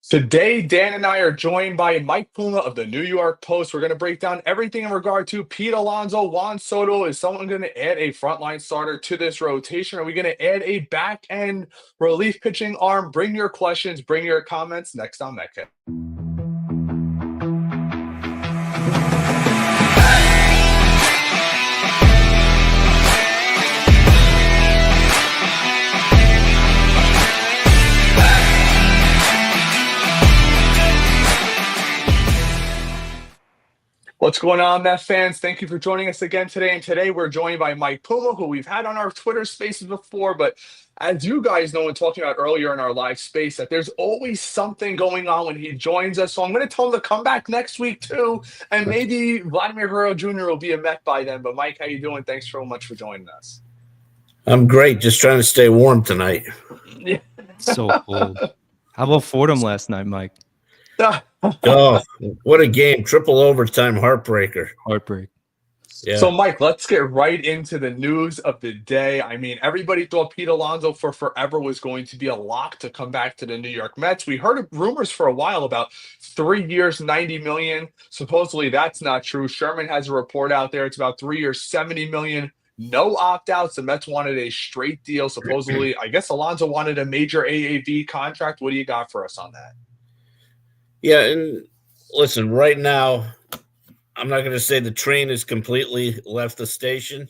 Today, Dan and I are joined by Mike Puma of the New York Post. We're going to break down everything in regard to Pete Alonso, Juan Soto. Is someone going to add a frontline starter to this rotation? Are we going to add a back end relief pitching arm? Bring your questions, bring your comments next on Metcalf. What's going on, Mets fans? Thank you for joining us again today. And today we're joined by Mike Puma, who we've had on our Twitter spaces before. But as you guys know and talking about earlier in our live space, that there's always something going on when he joins us. So I'm going to tell him to come back next week too. And maybe Vladimir Guerrero Jr. will be a Met by then. But Mike, how you doing? Thanks so much for joining us. I'm great. Just trying to stay warm tonight. Yeah. So cold. How about Fordham last night, Mike? Oh, what a game. Triple overtime heartbreaker. Heartbreak. Yeah. So, Mike, let's get right into the news of the day. I mean, everybody thought Pete Alonso for forever was going to be a lock to come back to the New York Mets. We heard rumors for a while about 3 years, $90 million. Supposedly that's not true. Sherman has a report out there. It's about 3 years, $70 million. No opt-outs. The Mets wanted a straight deal. Supposedly, I guess Alonso wanted a major AAV contract. What do you got for us on that? Yeah, and listen, right now, I'm not going to say the train has completely left the station,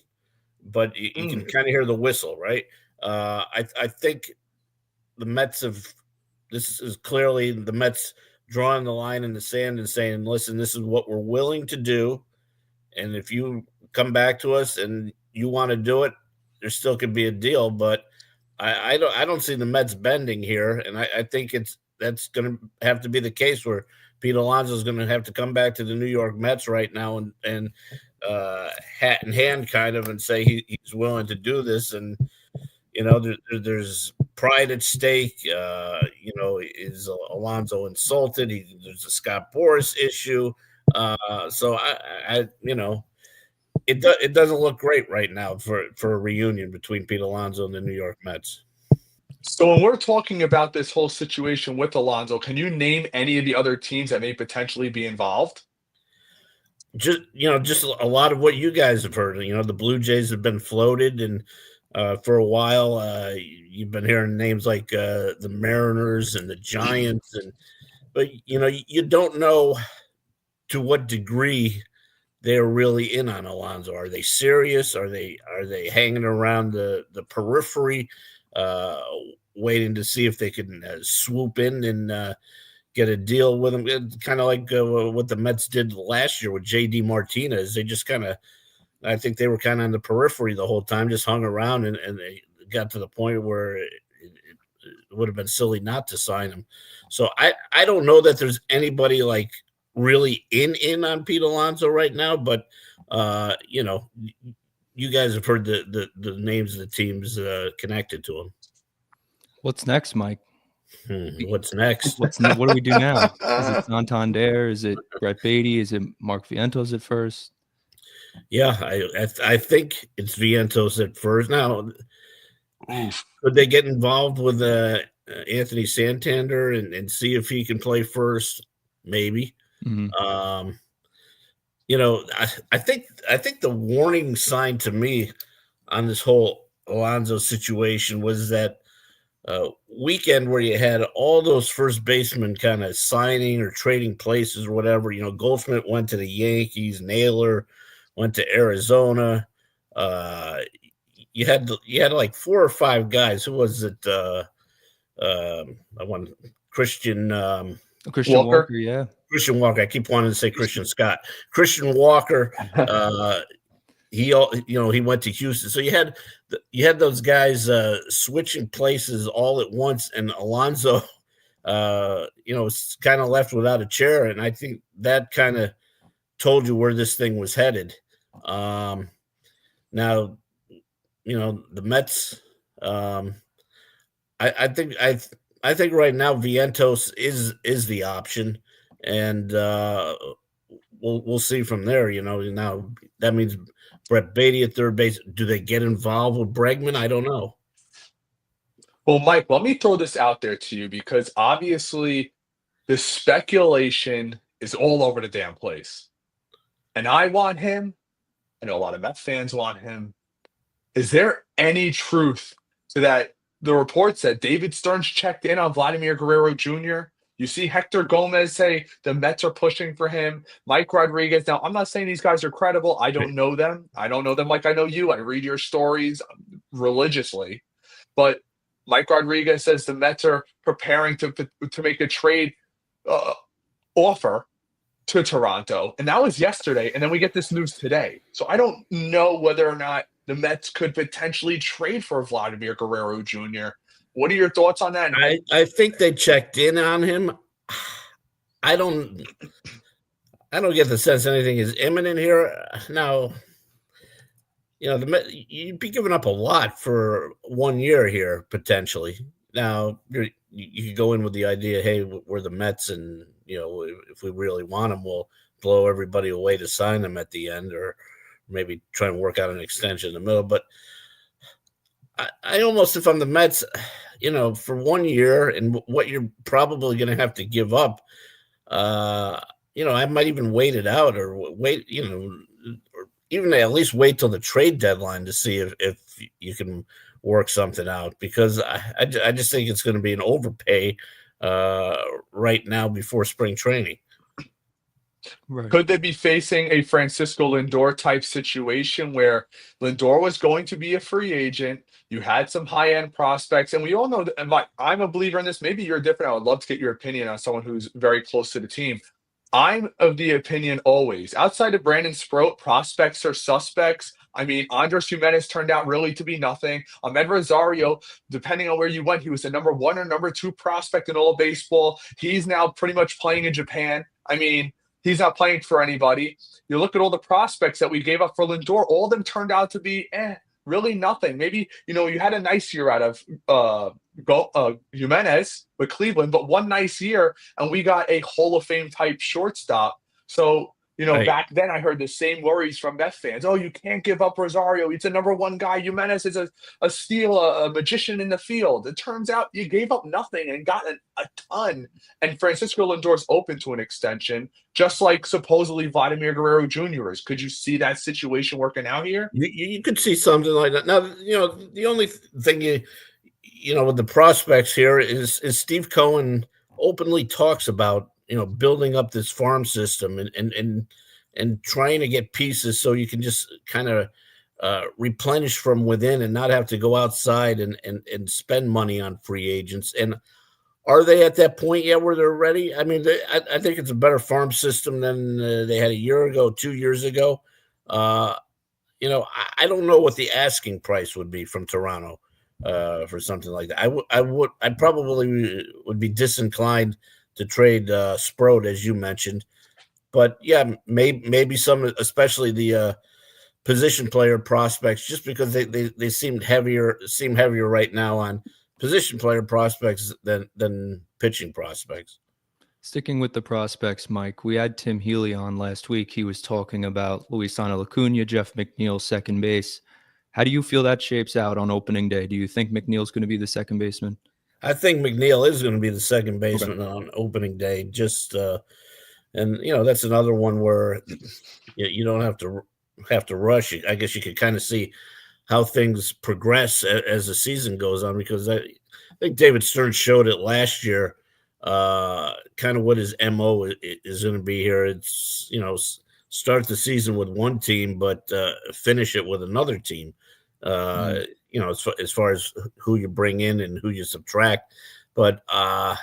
but you can kind of hear the whistle, right? I think the Mets this is clearly the Mets drawing the line in the sand and saying, listen, this is what we're willing to do. And if you come back to us and you want to do it, there still could be a deal. But I don't see the Mets bending here. And I think that's going to have to be the case where Pete Alonso is going to have to come back to the New York Mets right now and hat in hand kind of and say he's willing to do this. And, you know, there's pride at stake. You know, is Alonso insulted? There's a Scott Boras issue. So I you know, it doesn't look great right now for a reunion between Pete Alonso and the New York Mets. So when we're talking about this whole situation with Alonso, can you name any of the other teams that may potentially be involved? Just a lot of what you guys have heard. You know, the Blue Jays have been floated, and for a while, you've been hearing names like the Mariners and the Giants, but you know, you don't know to what degree they're really in on Alonso. Are they serious? Are they hanging around the periphery? Waiting to see if they can swoop in and get a deal with him. Kind of like what the Mets did last year with J.D. Martinez. They just I think they were kind of on the periphery the whole time, just hung around, and they got to the point where it would have been silly not to sign him. So I don't know that there's anybody like really in on Pete Alonso right now, but you know, you guys have heard the names of the teams connected to him. What's next, Mike? What's next? What do we do now? Is it Santander? Is it Brett Beatty? Is it Mark Vientos at first? Yeah, I think it's Vientos at first. Now, could they get involved with Anthony Santander and see if he can play first? Maybe. Mm-hmm. You know, I think the warning sign to me on this whole Alonso situation was that weekend where you had all those first basemen kind of signing or trading places or whatever. You know, Goldschmidt went to the Yankees, Naylor went to Arizona. You had like 4 or 5 guys. Who was it? I want Christian Walker, yeah. Christian Walker. I keep wanting to say Christian Scott. Christian Walker. He went to Houston. So you had those guys switching places all at once, and Alonso, was kind of left without a chair. And I think that kind of told you where this thing was headed. Now, you know, the Mets. I think right now Vientos is the option, and we'll see from there. You know, now that means Brett Beatty at third base. Do they get involved with Bregman? I don't know. Well, Mike, let me throw this out there to you because obviously The speculation is all over the damn place. And I want him. I know a lot of Mets fans want him. Is there any truth to that? The report said David Stearns checked in on Vladimir Guerrero Jr. You see Hector Gomez say the Mets are pushing for him. Mike Rodriguez. Now, I'm not saying these guys are credible. I don't know them. I don't know them like I know you. I read your stories religiously. But Mike Rodriguez says the Mets are preparing to make a trade offer to Toronto, and that was yesterday, and then we get this news today. So I don't know whether or not the Mets could potentially trade for Vladimir Guerrero Jr. What are your thoughts on that? I think they checked in on him. I don't get the sense anything is imminent here. Now, you'd be giving up a lot for 1 year here potentially. Now you could go in with the idea, hey, we're the Mets, and if we really want them, we'll blow everybody away to sign them at the end, or maybe try and work out an extension in the middle. But I almost, if I'm the Mets, for 1 year and what you're probably going to have to give up, I might even wait it out, or wait, or even at least wait till the trade deadline to see if you can work something out, because I just think it's going to be an overpay right now before spring training. Right. Could they be facing a Francisco Lindor type situation where Lindor was going to be a free agent? You had some high-end prospects, and we all know that, and I'm a believer in this. Maybe you're different. I would love to get your opinion on someone who's very close to the team. I'm of the opinion always, outside of Brandon Sproat, prospects are suspects. I mean, Andres Jimenez turned out really to be nothing. Ahmed Rosario, depending on where you went, he was the number 1 or number 2 prospect in all baseball. He's now pretty much playing in Japan. I mean, he's not playing for anybody. You look at all the prospects that we gave up for Lindor, all of them turned out to be really nothing. Maybe, you had a nice year out of Jimenez with Cleveland, but one nice year, and we got a Hall of Fame type shortstop. So, Right. Back then I heard the same worries from Mets fans. Oh, you can't give up Rosario. He's a number 1 guy. Jimenez is a steal, a magician in the field. It turns out you gave up nothing and got a ton. And Francisco Lindor's open to an extension, just like supposedly Vladimir Guerrero Jr. is. Could you see that situation working out here? You could see something like that. Now, the only thing with the prospects here is Steve Cohen openly talks about building up this farm system and trying to get pieces so you can just kind of replenish from within and not have to go outside and spend money on free agents. And are they at that point yet where they're ready? I mean, I think it's a better farm system than they had a year ago, 2 years ago. I don't know what the asking price would be from Toronto for something like that. I probably would be disinclined to trade Sproat, as you mentioned, but yeah, maybe some, especially the position player prospects, just because they seem heavier right now on position player prospects than pitching prospects. Sticking with the prospects, Mike, we had Tim Healy on last week. He was talking about Luisano Acuna, Jeff McNeil, second base. How do you feel that shapes out on opening day? Do you think McNeil's going to be the second baseman? I think McNeil is going to be the second baseman on opening day. Just and that's another one where you don't have to rush. I guess you could kind of see how things progress as the season goes on, because I think David Stern showed it last year. Kind of what his MO is going to be here. It's start the season with one team, but finish it with another team. As far as who you bring in and who you subtract. But I'd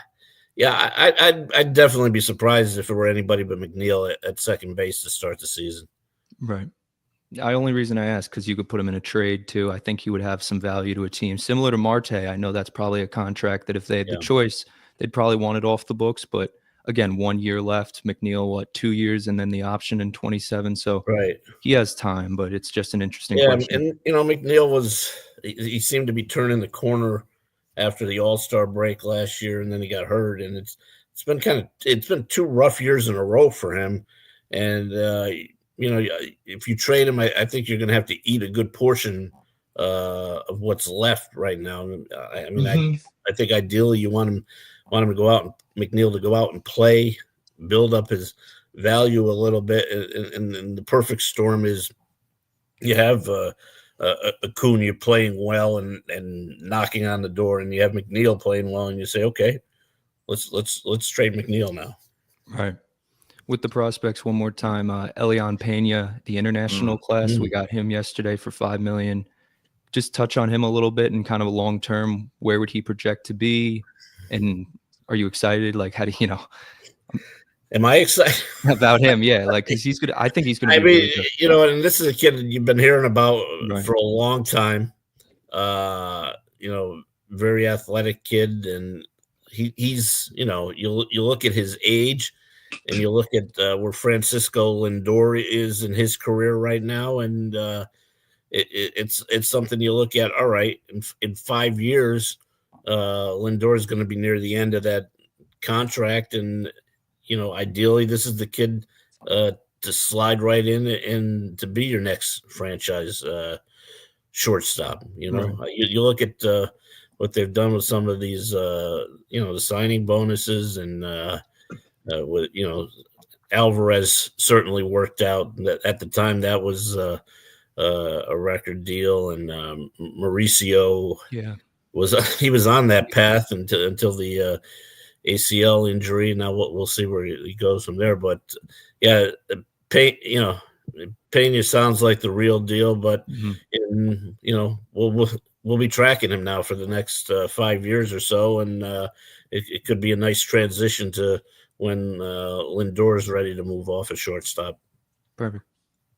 definitely be surprised if it were anybody but McNeil at second base to start the season. Right. The only reason I ask, because you could put him in a trade too. I think he would have some value to a team similar to Marte. I know that's probably a contract that if they had the choice, they'd probably want it off the books. But again, 1 year left. McNeil, 2 years, and then the option in 27. So he has time, but it's just an interesting question. And McNeil he seemed to be turning the corner after the All-Star break last year, and then he got hurt, and it's been 2 rough years in a row for him. And if you trade him, I think you're going to have to eat a good portion of what's left right now. I mean, I think ideally you want him to go out and McNeil to go out and play, build up his value a little bit. And the perfect storm is you have Acuna playing well and knocking on the door, and you have McNeil playing well, and you say, okay, let's trade McNeil now. Right. With the prospects one more time, Elian Pena, the international class, we got him yesterday for $5 million. Just touch on him a little bit and kind of a long term. Where would he project to be? And are you excited? Like, how do you know? Am I excited about him? Yeah, like because he's good. I think he's going to be. I mean, really good. you know, and this is a kid that you've been hearing about for a long time. You know, very athletic kid, and he's you know, you look at his age, and you look at where Francisco Lindor is in his career right now, and it's something you look at. All right, in 5 years, Lindor is going to be near the end of that contract, and you know, ideally, this is the kid to slide right in and to be your next franchise shortstop. You know, you look at what they've done with some of these, you know, the signing bonuses, and with, you know, Alvarez certainly worked out. That at the time that was a record deal, and Mauricio, he was on that path until the ACL injury. Now we'll see where he goes from there. But yeah, Pena sounds like the real deal. But you know, we'll be tracking him now for the next 5 years or so, and it could be a nice transition to when Lindor is ready to move off at shortstop. Perfect.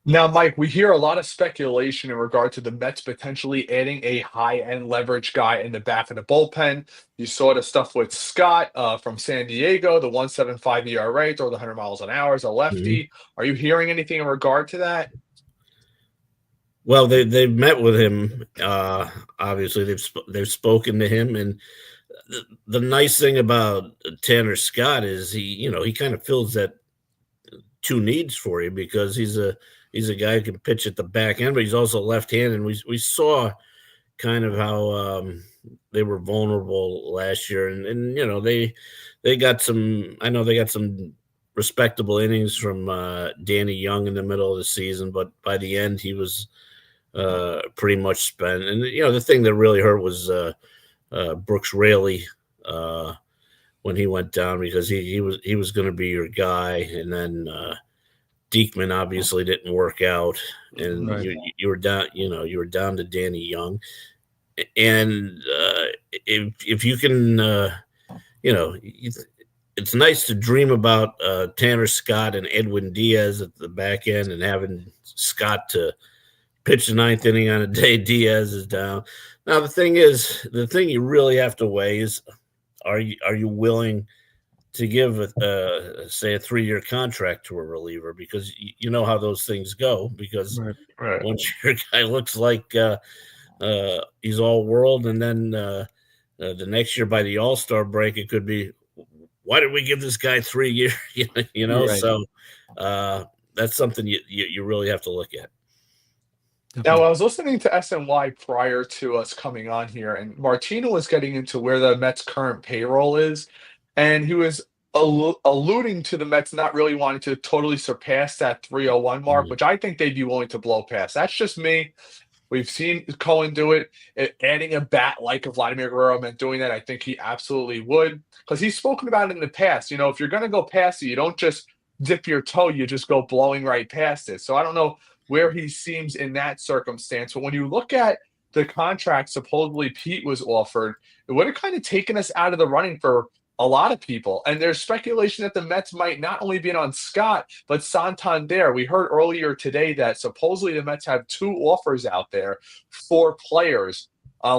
Now, Mike, we hear a lot of speculation in regard to the Mets potentially adding a high-end leverage guy in the back of the bullpen. You saw the stuff with Scott from San Diego, the 1.75 ERA, throw the 100 miles an hour as a lefty. Are you hearing anything in regard to that? Well, they've met with him. Obviously, they've spoken to him, and the nice thing about Tanner Scott is he kind of fills that two needs for you, because he's a guy who can pitch at the back end, but he's also left-handed. And we saw kind of how they were vulnerable last year, and you know, they got some. I know they got some respectable innings from Danny Young in the middle of the season, but by the end he was pretty much spent. And you know, the thing that really hurt was Brooks Raley when he went down, because he was going to be your guy, and then Diekman obviously didn't work out, and you were down. You know, you were down to Danny Young, and if you can, you know, it's nice to dream about Tanner Scott and Edwin Diaz at the back end, and having Scott to pitch the ninth inning on a day Diaz is down. Now the thing you really have to weigh is, are you willing to give say a 3-year contract to a reliever, because you know how those things go, because once your guy looks like he's all world, and then the next year by the All-Star break it could be, why did we give this guy 3 years? You know, so that's something you really have to look at. Now, I was listening to SNY prior to us coming on here, and Martino was getting into where the Mets' current payroll is, and he was alluding to the Mets not really wanting to totally surpass that 301 mark, which I think they'd be willing to blow past. That's just me. We've seen Cohen do it. Adding a bat like Vladimir Guerrero meant doing that. I think he absolutely would, because he's spoken about it in the past. You know, if you're going to go past it, you don't just dip your toe, you just go blowing right past it. So I don't know where he seems in that circumstance. But when you look at the contract supposedly Pete was offered, it would have kind of taken us out of the running for a lot of people. And there's speculation that the Mets might not only be in on Scott, but Santander. We heard earlier today that supposedly the Mets have 2 offers out there for players.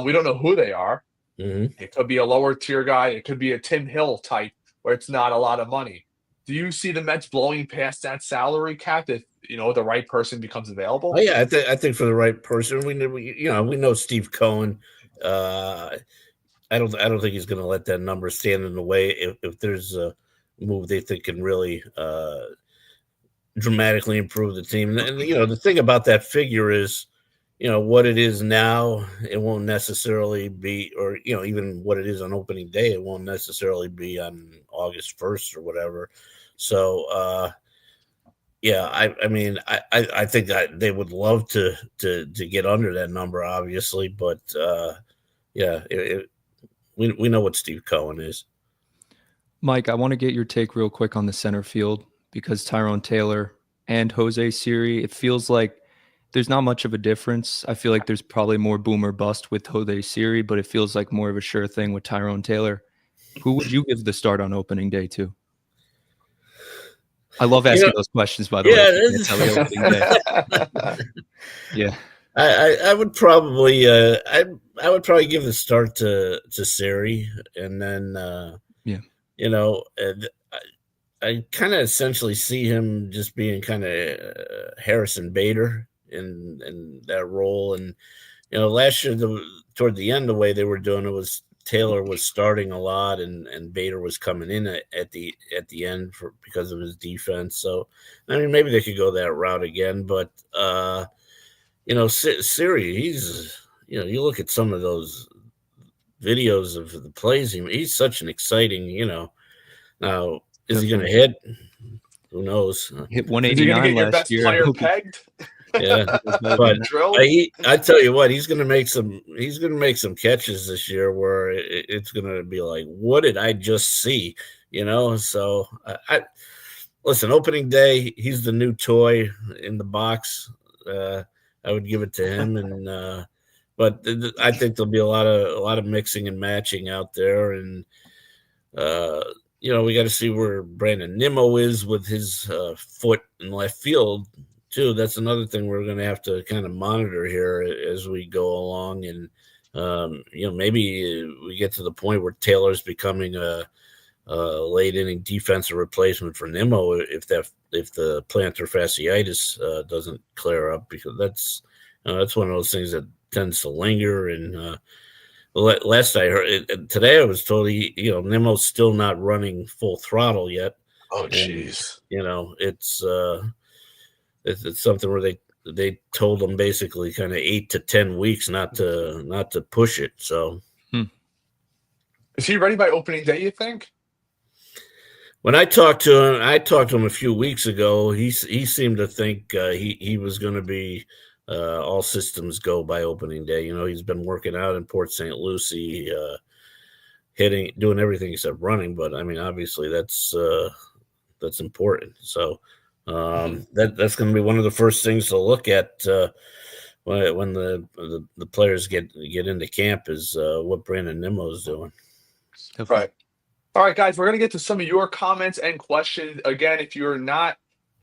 We don't know who they are. It could be a lower tier guy. It could be a Tim Hill type where it's not a lot of money. Do you see the Mets blowing past that salary cap if, you know, the right person becomes available? Oh, yeah, I think for the right person, we know Steve Cohen. I don't think he's going to let that number stand in the way if there's a move they think can really dramatically improve the team. And you know, the thing about that figure is, what it is now, it won't necessarily be, or even what it is on opening day, it won't necessarily be on August 1st or whatever. So yeah, I mean, I think that they would love to get under that number, obviously, but yeah, we know what Steve Cohen is. Mike, I want to get your take real quick on the center field, because Tyrone Taylor and Jose Siri, it feels like there's not much of a difference. I feel like there's probably more boom or bust with Jose Siri, but it feels like more of a sure thing with Tyrone Taylor. Who would you give the start on opening day to? I love asking those questions, by the way. Yeah. I would probably I would probably give the start to Siri, and then I kind of essentially see him just being kind of Harrison Bader in that role. And last year, toward the end, the way they were doing it was Taylor was starting a lot, and Bader was coming in at the end because of his defense. So I mean, maybe they could go that route again. But Siri, he's you look at some of those videos of the plays. He's such an exciting. Now is he going to hit? Who knows? Hit 189 last year. Player pegged. Yeah, but I tell you what, he's going to make some catches this year where it's going to be like, what did I just see? So I listen. Opening day, he's the new toy in the box. I would give it to him, and but I think there'll be a lot of mixing and matching out there, and we got to see where Brandon Nimmo is with his foot in left field too. That's another thing we're going to have to kind of monitor here as we go along, and maybe we get to the point where Taylor's becoming a late inning defensive replacement for Nimmo if the plantar fasciitis doesn't clear up, because that's one of those things that tends to linger. And last I heard today, I was told Nimmo's still not running full throttle yet. Oh, jeez. It's something where they told him basically kind of 8 to 10 weeks not to push it. So is he ready by opening day, you think? When I talked to him a few weeks ago, he seemed to think he was going to be all systems go by opening day. He's been working out in Port St. Lucie, hitting, doing everything except running. But I mean, obviously that's important. So that's going to be one of the first things to look at when the players get into camp is what Brandon Nimmo is doing. Right. All right, guys, we're going to get to some of your comments and questions. Again, if you're not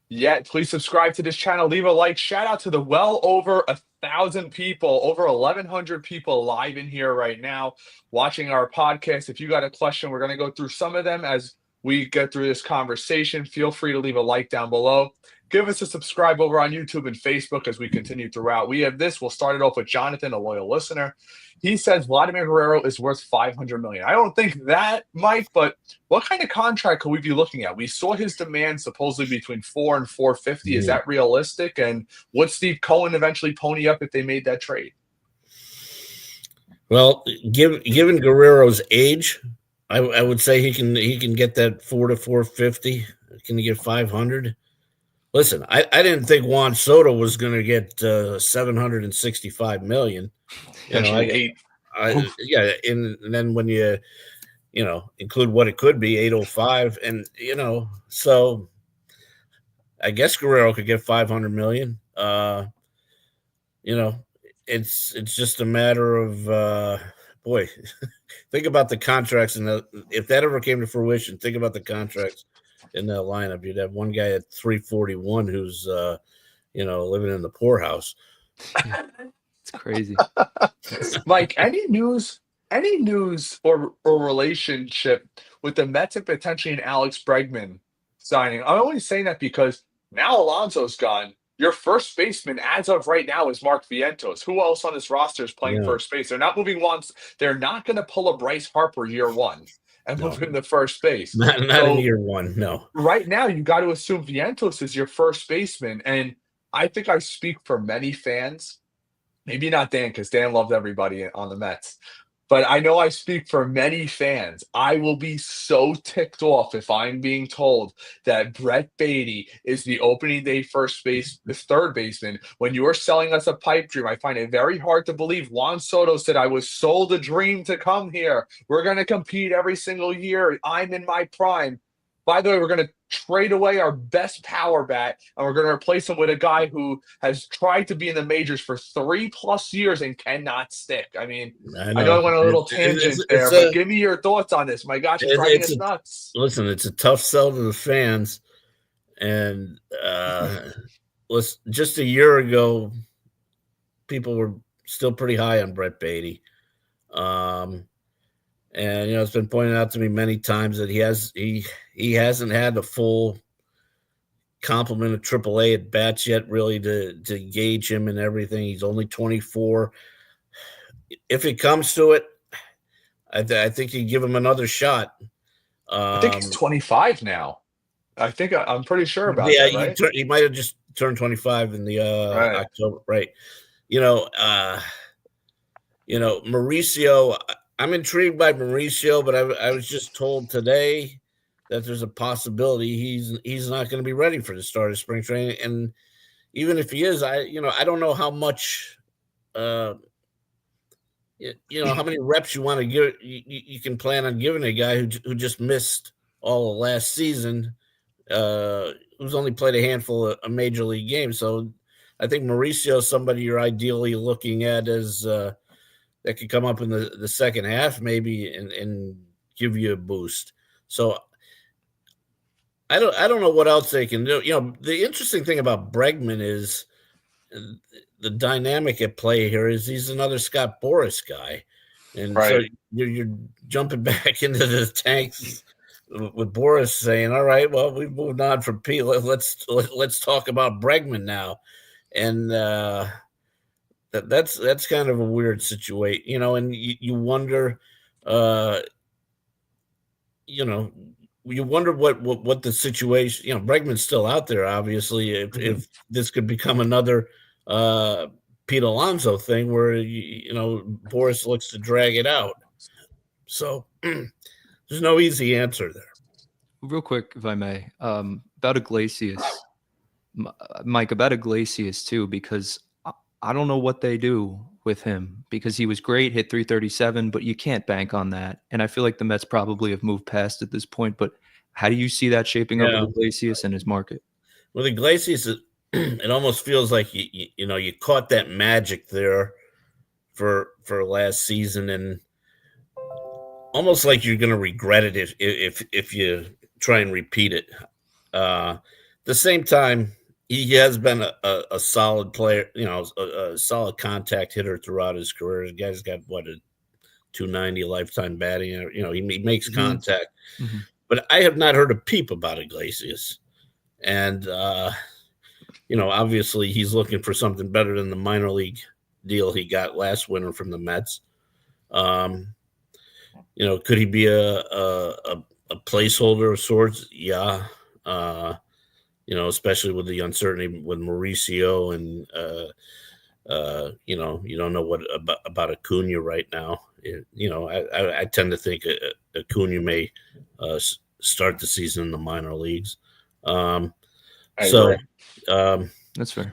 yet, please subscribe to this channel, leave a like. Shout out to the well over 1,000 people, over 1,100 people live in here right now watching our podcast. If you got a question, we're going to go through some of them as we get through this conversation. Feel free to leave a like down below. Give us a subscribe over on YouTube and Facebook as we continue throughout. We have this. We'll start it off with Jonathan, a loyal listener. He says Vladimir Guerrero is worth $500 million. I don't think that, Mike, but what kind of contract could we be looking at? We saw his demand supposedly between $4 and $450. Is that realistic? And would Steve Cohen eventually pony up if they made that trade? Well, given Guerrero's age, I would say he can get that $4 to $450. Can he get $500? Listen, I didn't think Juan Soto was going to get $765 million. And then when you include what it could be, 805, and so I guess Guerrero could get $500 million. It's just a matter of boy. Think about the contracts, and if that ever came to fruition, think about the contracts in that lineup. You'd have one guy at 341 who's living in the poorhouse. It's crazy. Mike, any news or relationship with the Mets and potentially an Alex Bregman signing? I'm only saying that because now Alonso's gone. Your first baseman, as of right now, is Mark Vientos. Who else on this roster is playing first base? They're not moving once. They're not going to pull a Bryce Harper year one and move him to first base. Not in year one, no. Right now, you got to assume Vientos is your first baseman. And I think I speak for many fans Maybe not Dan, because Dan loved everybody on the Mets. But I know I speak for many fans. I will be so ticked off if I'm being told that Brett Baty is the opening day third baseman. When you're selling us a pipe dream, I find it very hard to believe. Juan Soto said, I was sold a dream to come here. We're going to compete every single year. I'm in my prime. By the way, we're going to trade away our best power bat, and we're going to replace him with a guy who has tried to be in the majors for 3+ years and cannot stick. I mean, I I know I know went on a little tangent there, but give me your thoughts on this. My gosh, it's driving us nuts. Listen, it's a tough sell to the fans, and just a year ago, people were still pretty high on Brett Baty. And it's been pointed out to me many times that he hasn't had a full complement of AAA at bats yet, really to gauge him and everything. He's only 24. If it comes to it, I think you give him another shot. I think he's 25 now. I'm pretty sure about that. Right? He might have just turned 25 in the October, right? Mauricio. I'm intrigued by Mauricio, but I was just told today that there's a possibility he's not going to be ready for the start of spring training. And even if he is, I don't know how much, how many reps you want to give. You can plan on giving a guy who just missed all of last season, who's only played a handful of major league games. So I think Mauricio is somebody you're ideally looking at as that could come up in the second half maybe and give you a boost. So I don't know what else they can do. The interesting thing about Bregman is the dynamic at play here is he's another Scott Boras guy. And so you're jumping back into the tanks with Boras saying, all right, well, we've moved on from Pete. Let's talk about Bregman now. And that's kind of a weird situation, and you wonder, you wonder what the situation. Bregman's still out there, obviously. If this could become another Pete Alonso thing, where Boras looks to drag it out. So there's no easy answer there. Real quick, if I may, about Iglesias, Mike, about Iglesias too, because I don't know what they do with him, because he was great, hit 337, but you can't bank on that. And I feel like the Mets probably have moved past at this point. But how do you see that shaping up with Iglesias and his market? With Iglesias, it almost feels like you caught that magic there for last season, and almost like you're going to regret it if you try and repeat it. At the same time, he has been a solid player, a solid contact hitter throughout his career. The guy's got a 290 lifetime batting. He makes contact. Mm-hmm. But I have not heard a peep about Iglesias. And obviously he's looking for something better than the minor league deal he got last winter from the Mets. Could he be a placeholder of sorts? Yeah. Especially with the uncertainty with Mauricio, and you don't know what about Acuna right now. I tend to think Acuna may start the season in the minor leagues. That's fair.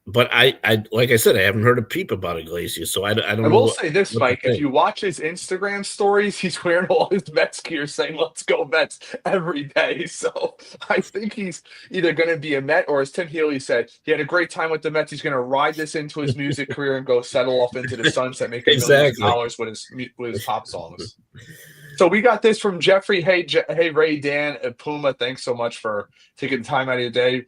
But I like I said, I haven't heard a peep about Iglesias, so I don't know. I will say this, Mike, if you watch his Instagram stories, he's wearing all his Mets gear saying, let's go Mets every day. So I think he's either going to be a Met, or as Tim Healy said, he had a great time with the Mets. He's going to ride this into his music career and go settle off into the sunset, making millions of dollars with his pop songs. So we got this from Jeffrey. Hey, Ray, Dan, and Puma, thanks so much for taking time out of your day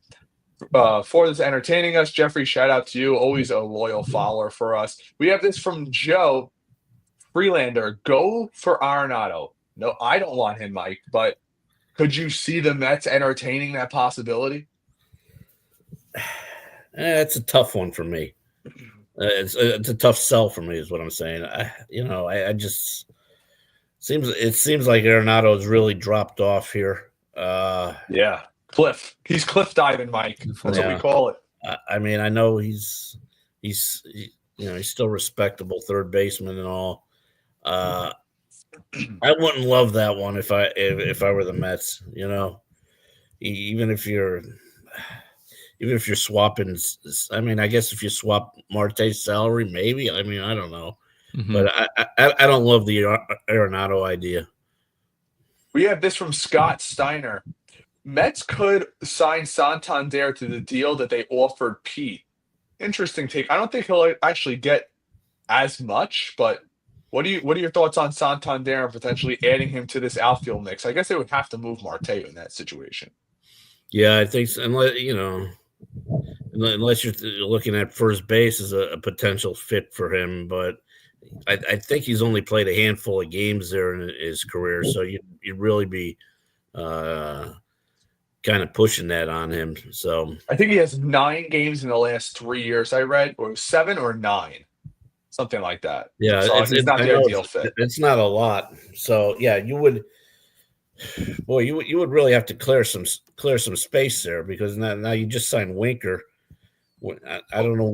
for this, entertaining us. Jeffrey, shout out to you. Always a loyal follower for us. We have this from Joe Freelander. Go for Arenado. No, I don't want him, Mike, but could you see the Mets entertaining that possibility? It's a tough one for me. It's a tough sell for me, is what I'm saying. I just seems like Arenado has really dropped off here. Yeah. Cliff. He's cliff diving, Mike. That's what we call it. I mean, I know he's he's still respectable third baseman and all. I wouldn't love that one if I were the Mets. Even if you're swapping. I mean, I guess if you swap Marte's salary, maybe. I mean, I don't know, but I don't love the Arenado idea. We have this from Scott Steiner. Mets could sign Santander to the deal that they offered Pete. Interesting take. I don't think he'll actually get as much, but what are your thoughts on Santander and potentially adding him to this outfield mix? I guess they would have to move Marte in that situation. Yeah, I think so. Unless you're looking at first base as a potential fit for him, but I think he's only played a handful of games there in his career, so you'd really be kind of pushing that on him. So I think he has 9 games in the last 3 years. I read, or 7 or 9, something like that. Yeah, so he's not the ideal fit. It's not a lot. So yeah, you would really have to clear some space there, because now you just signed Winker. I don't know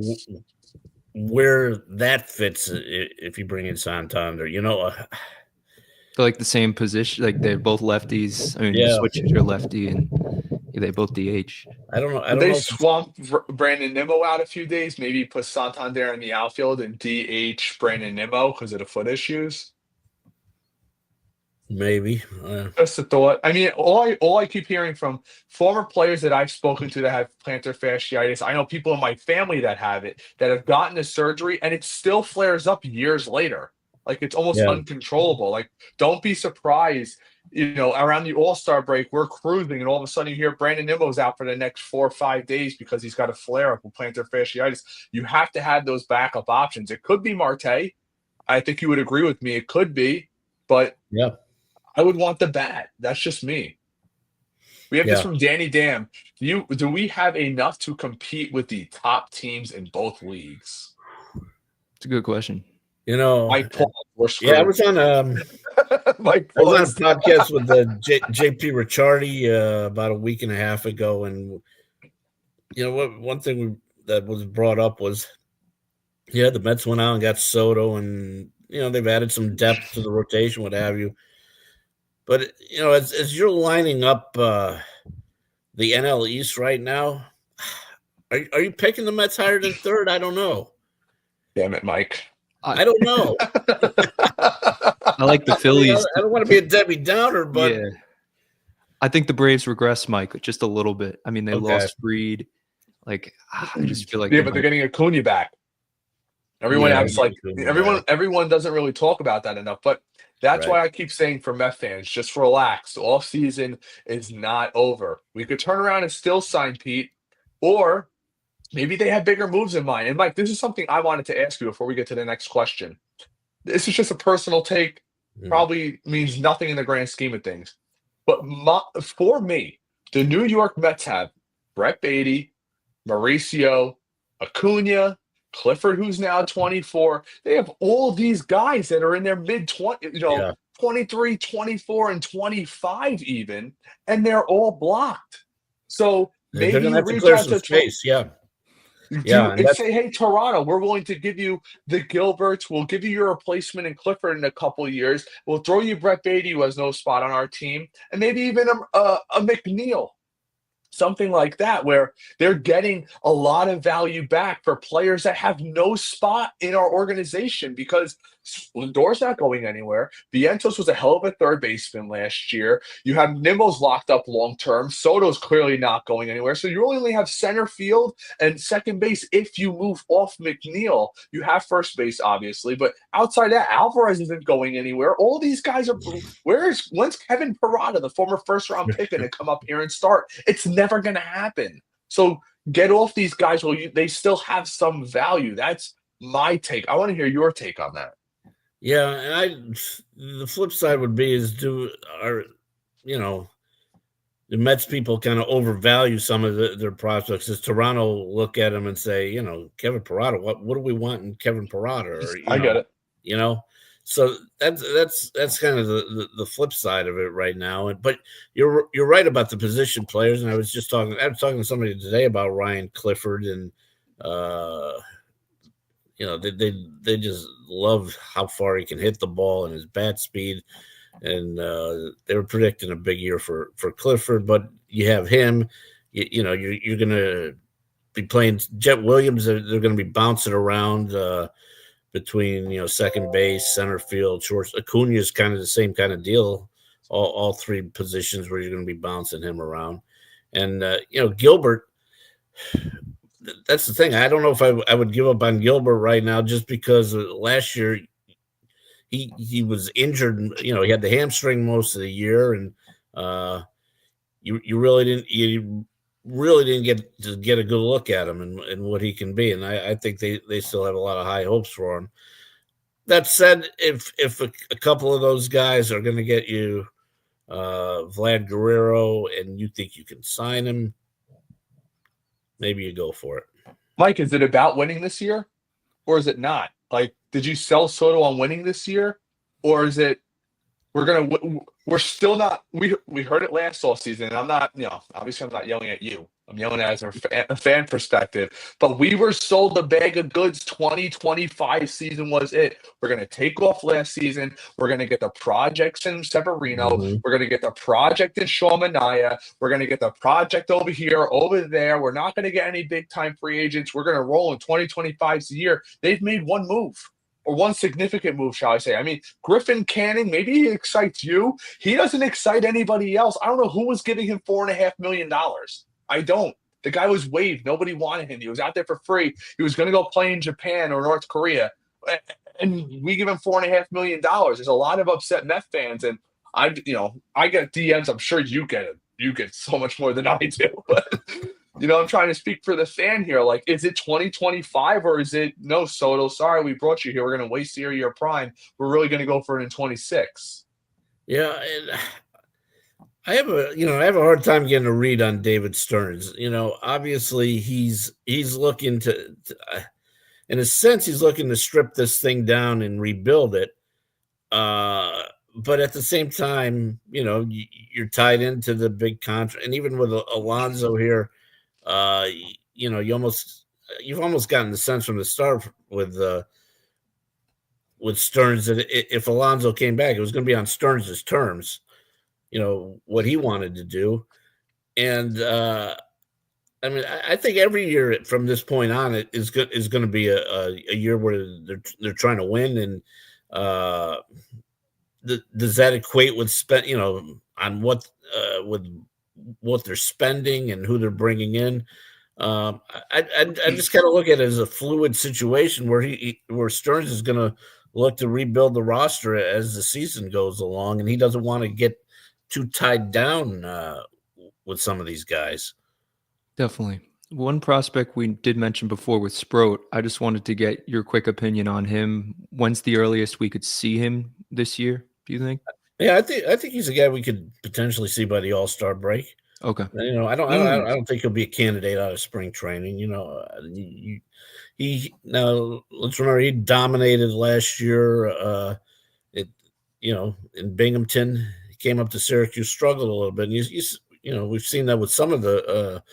where that fits if you bring in Santander. They're like the same position, like they're both lefties. I mean, you switch to your lefty, and they both DH. I don't know. They swamp Brandon Nimmo out a few days. Maybe put Santander in the outfield and DH Brandon Nimmo because of the foot issues. Maybe. Just a thought. I mean, all I keep hearing from former players that I've spoken to that have plantar fasciitis. I know people in my family that have it, that have gotten the surgery, and it still flares up years later. Like, it's almost uncontrollable. Like, don't be surprised, around the All-Star break, we're cruising, and all of a sudden you hear Brandon Nimmo's out for the next 4 or 5 days because he's got a flare-up with plantar fasciitis. You have to have those backup options. It could be Marte. I think you would agree with me. It could be, but I would want the bat. That's just me. We have this from Danny Dam. Do we have enough to compete with the top teams in both leagues? It's a good question. Mike Paul, I was on a podcast with JP Ricciardi about a week and a half ago, and one thing that was brought up was, the Mets went out and got Soto, and they've added some depth to the rotation, what have you. But as you're lining up the NL East right now, are you picking the Mets higher than third? I don't know. Damn it, Mike. I don't know. I like the Phillies. I don't want to be a Debbie Downer, but I think the Braves regress, Mike, just a little bit. I mean, they lost Reed. Like, I just feel like but they're getting Acuna back. Everyone doesn't really talk about that enough, but that's why I keep saying for Met fans, just relax. The off season is not over. We could turn around and still sign Pete, or maybe they have bigger moves in mind. And Mike, this is something I wanted to ask you before we get to the next question. This is just a personal take. Probably means nothing in the grand scheme of things. But for me, the New York Mets have Brett Beatty, Mauricio, Acuna, Clifford, who's now 24. They have all these guys that are in their mid-20s, 23, 24, and 25 even, and they're all blocked. So maybe they're going to have to clear some space, and say, hey, Toronto, we're willing to give you the Gilberts. We'll give you your replacement in Clifford in a couple of years. We'll throw you Brett Beatty, who has no spot on our team, and maybe even a McNeil. Something like that, where they're getting a lot of value back for players that have no spot in our organization, because Lindor's not going anywhere. Vientos was a hell of a third baseman last year. You have Nimmo's locked up long term. Soto's clearly not going anywhere. So you only have center field and second base if you move off McNeil. You have first base, obviously, but outside that, Alvarez isn't going anywhere. All these guys are. When's Kevin Parada, the former first round pick, going to come up here and start? It's never going to happen. So get off these guys while they still have some value. That's my take. I want to hear your take on that. Yeah, and the flip side would be the Mets people kind of overvalue some of their prospects. Does Toronto look at them and say, Kevin Parada, what do we want in Kevin Parada? I get it. So that's kind of the flip side of it right now. But you're right about the position players. And I was talking to somebody today about Ryan Clifford and they just love how far he can hit the ball and his bat speed. And they were predicting a big year for Clifford, but you have him. You're going to be playing Jet Williams. They're going to be bouncing around between second base, center field, short. Acuna is kind of the same kind of deal. All three positions where you're going to be bouncing him around, and Gilbert. That's the thing. I don't know if I would give up on Gilbert right now, just because last year he was injured. He had the hamstring most of the year, and you really didn't get a good look at him and what he can be. And I think they still have a lot of high hopes for him. That said, if a couple of those guys are going to get you Vlad Guerrero and you think you can sign him, maybe you go for it. Mike, is it about winning this year, or is it not? Like, did you sell Soto on winning this year, or is it we're still not? We heard it last all season, and I'm not, obviously I'm not yelling at you. I'm yelling at as a fan perspective. But we were sold a bag of goods. 2025 season was it. We're going to take off last season. We're going to get the projects in Severino. Mm-hmm. We're going to get the project in Shaw Mania. We're going to get the project over here, over there. We're not going to get any big-time free agents. We're going to roll in 2025's year. They've made one move. Or one significant move, shall I say. I mean, Griffin Canning, maybe he excites you. He doesn't excite anybody else. I don't know who was giving him $4.5 million. I don't. The guy was waived. Nobody wanted him. He was out there for free. He was going to go play in Japan or North Korea. And we give him $4.5 million. There's a lot of upset Met fans. And I get DMs. I'm sure you get it. You get so much more than I do. But I'm trying to speak for the fan here. Like, is it 2025 or is it, no, Soto, sorry, we brought you here. We're going to waste your prime. We're really going to go for it in 26. Yeah. And I have a hard time getting a read on David Stearns. Obviously he's looking to in a sense, he's looking to strip this thing down and rebuild it. But at the same time, you're tied into the big contract, and even with Alonso here, you've almost gotten the sense from the start with Stearns that if Alonso came back, it was going to be on Stearns' terms. What he wanted to do, and I think every year from this point on, it is going to be a year where they're trying to win, and does that equate with on what with what they're spending and who they're bringing in? I just kind of look at it as a fluid situation where Stearns is going to look to rebuild the roster as the season goes along, and he doesn't want to get too tied down with some of these guys. Definitely. One prospect we did mention before with Sproat, I just wanted to get your quick opinion on him. When's the earliest we could see him this year, do you think? Yeah, I think he's a guy we could potentially see by the All-Star break. Okay. I don't think he'll be a candidate out of spring training. Now let's remember he dominated last year. In Binghamton, he came up to Syracuse, struggled a little bit. And we've seen that with some of the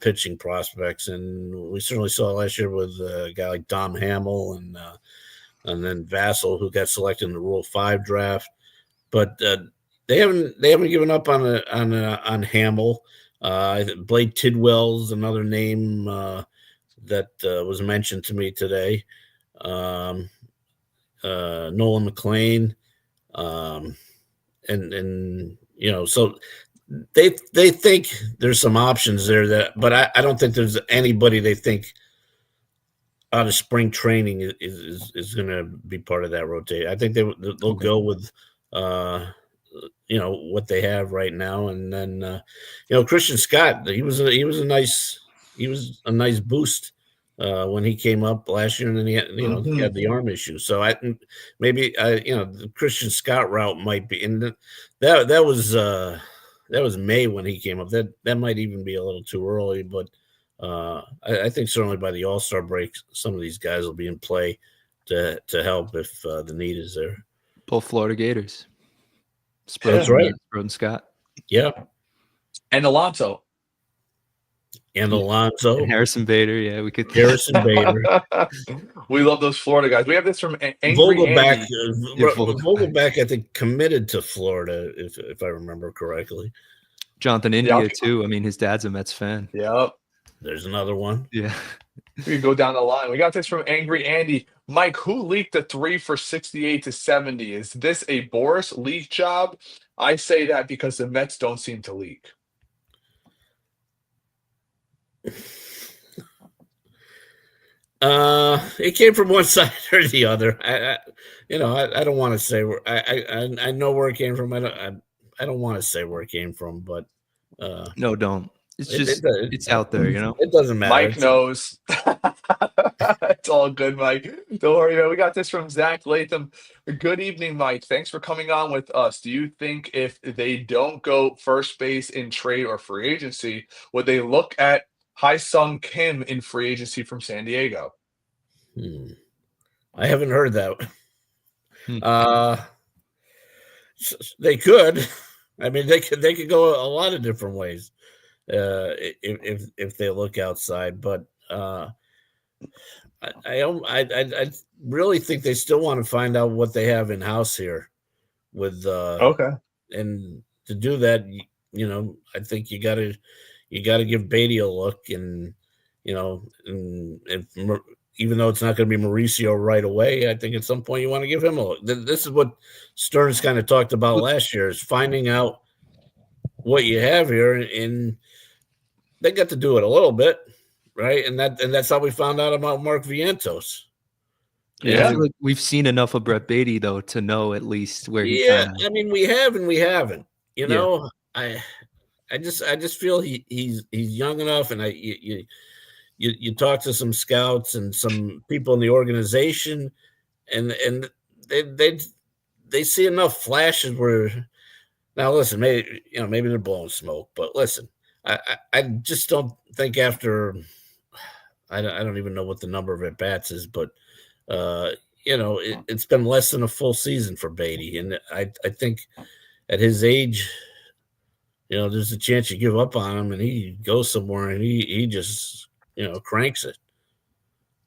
pitching prospects, and we certainly saw it last year with a guy like Dom Hamill and then Vassell, who got selected in the Rule 5 draft. But they haven't given up on Hamill. Blade Tidwell's another name that was mentioned to me today. Nolan McLean, so they think there's some options there but I don't think there's anybody they think out of spring training is going to be part of that rotation. I think they'll go with what they have right now, and then Christian Scott, he was a nice boost when he came up last year, and then he had the arm issue. So I think maybe the Christian Scott route might be, and that was May when he came up. That might even be a little too early, but I think certainly by the All-Star break, some of these guys will be in play to help if the need is there. Both Florida Gators. That's right. Sproat and Scott. Yeah. And Alonso. And Yeah. And Alonso, Harrison Bader. Yeah, we could. Harrison Bader, We love those Florida guys. We have this from Angry Vogelback. Andy. Vogelback, I think, committed to Florida, if I remember correctly. Jonathan Yeah, India too. I mean, his dad's a Mets fan. Yep. There's another one. Yeah. We can go down the line. We got this from Angry Andy. Mike, who leaked the 3 for 68 to 70? Is this a Boris leak job? I say that because the Mets don't seem to leak. It came from one side or the other. I don't want to say where. I know where it came from. I don't want to say where it came from, but No, don't. It's just it's out there, you know. It doesn't matter. Mike knows. It's all good, Mike. Don't worry, man. We got this from Zach Latham. Good evening, Mike. Thanks for coming on with us. Do you think if they don't go first base in trade or free agency, would they look at Sung Kim in free agency from San Diego? I haven't heard that. They could. I mean, they could go a lot of different ways if they look outside. But I really think they still want to find out what they have in house here. With Okay, and to do that, I think you got to give Beatty a look, and even though it's not going to be Mauricio right away, I think at some point you want to give him a look. This is what Stearns kind of talked about last year, is finding out what you have here, and they got to do it a little bit, right? And that's how we found out about Mark Vientos. Yeah, I feel like we've seen enough of Brett Beatty though to know at least where he. I mean, we have and we haven't. I just feel he's young enough, and you talk to some scouts and some people in the organization, and they see enough flashes where, now listen, maybe they're blowing smoke, but listen, I just don't think after, I don't even know what the number of at bats is, but it's been less than a full season for Beatty, and I think at his age, there's a chance you give up on him and he goes somewhere and he just cranks it.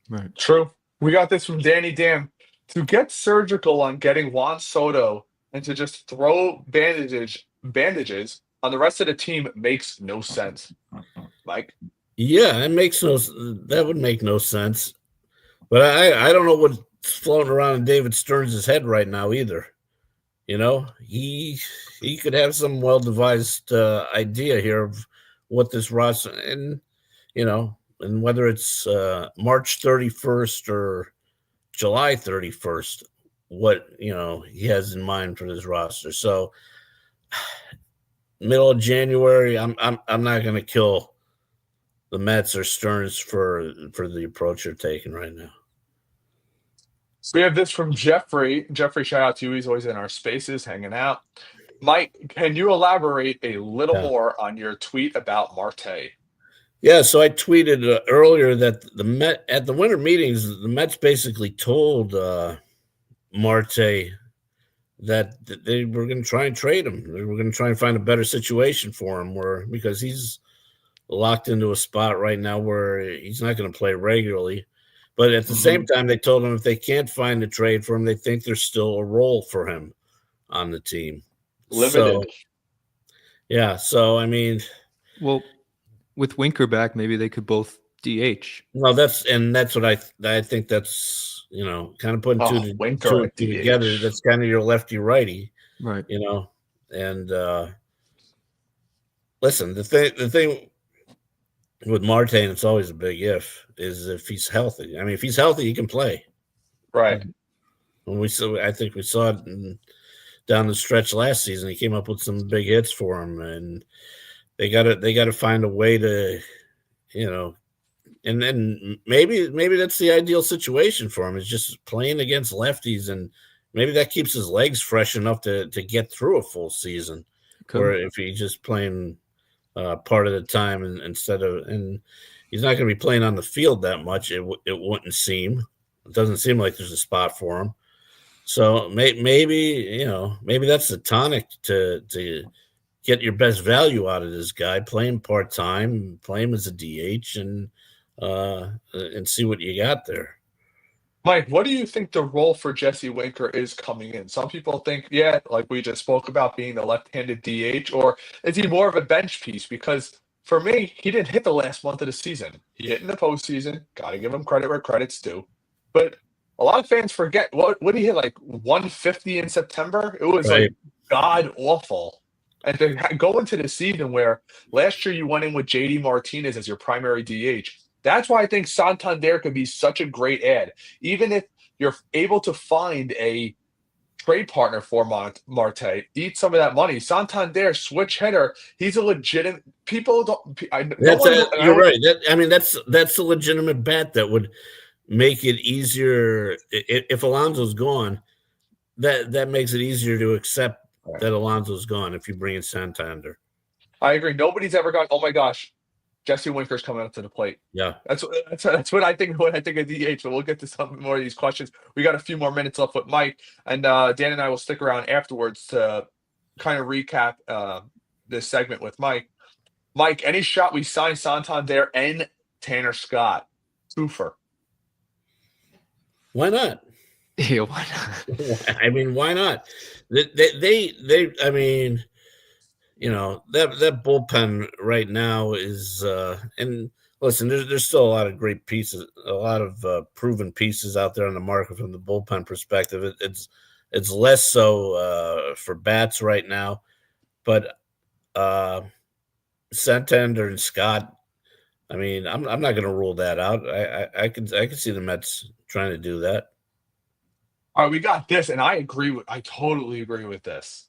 Right. True. We got this from Danny Dam. To get surgical on getting Juan Soto and to just throw bandages on the rest of the team makes no sense. Mike? Yeah, that would make no sense. But I don't know what's floating around in David Stearns' head right now either. He could have some well-devised idea here of what this roster, and whether it's March 31st or July 31st, what he has in mind for this roster. So middle of January, I'm not going to kill the Mets or Stearns for the approach they're taking right now. So we have this from Jeffrey. Jeffrey, shout out to you. He's always in our spaces hanging out. Mike, can you elaborate a little more on your tweet about Marte? Yeah, so I tweeted earlier that at the winter meetings, the Mets basically told Marte that they were going to try and trade him. They were going to try and find a better situation for him, because he's locked into a spot right now where he's not going to play regularly. But at the same time, they told him if they can't find a trade for him, they think there's still a role for him on the team. Limited. So I mean, well, with Winker back, maybe they could both DH. No, that's what I think. That's kind of putting two together. That's kind of your lefty righty, right? And listen, the thing with Marte, and it's always a big is if he's healthy. I mean, if he's healthy, he can play. Right. I think we saw it down the stretch last season. He came up with some big hits for him, and they got to find a way to, and then maybe that's the ideal situation for him, is just playing against lefties, and maybe that keeps his legs fresh enough to get through a full season. Cool. Or if he's just playing part of the time and he's not going to be playing on the field that much. It wouldn't seem. It doesn't seem like there's a spot for him. So maybe that's the tonic to get your best value out of this guy, play him part-time, play him as a DH, and see what you got there. Mike, what do you think the role for Jesse Winker is coming in? Some people think, yeah, like we just spoke about, being the left-handed DH, or is he more of a bench piece? Because for me, he didn't hit the last month of the season. He hit in the postseason. Got to give him credit where credit's due. But a lot of fans forget, what did he hit, like 150 in September? It was Right. like god awful. And to go into the season where last year you went in with JD Martinez as your primary DH. That's why I think Santander could be such a great ad. Even if you're able to find a trade partner for Marte, eat some of that money. Santander, switch hitter, he's a legitimate. People don't. No That's one. you're right. That's a legitimate bet that would make it easier if Alonso's gone. That makes it easier to accept that Alonso's gone if you bring in Santander. I agree. Nobody's ever gone, oh my gosh, Jesse Winker's coming up to the plate. Yeah. That's what I think when I think of DH, but we'll get to some more of these questions. We got a few more minutes left with Mike, and Dan and I will stick around afterwards to kind of recap this segment with Mike. Mike, any shot we sign Santander and Tanner Scott? Twofer. Why not? Yeah, why not? I mean, why not? They I mean, that bullpen right now is and listen, there's still a lot of great pieces, a lot of proven pieces out there on the market from the bullpen perspective. It's less so for bats right now, but Santander and Scott, I mean, I'm not going to rule that out. I can see the Mets trying to do that. All right, we got this, and I totally agree with this.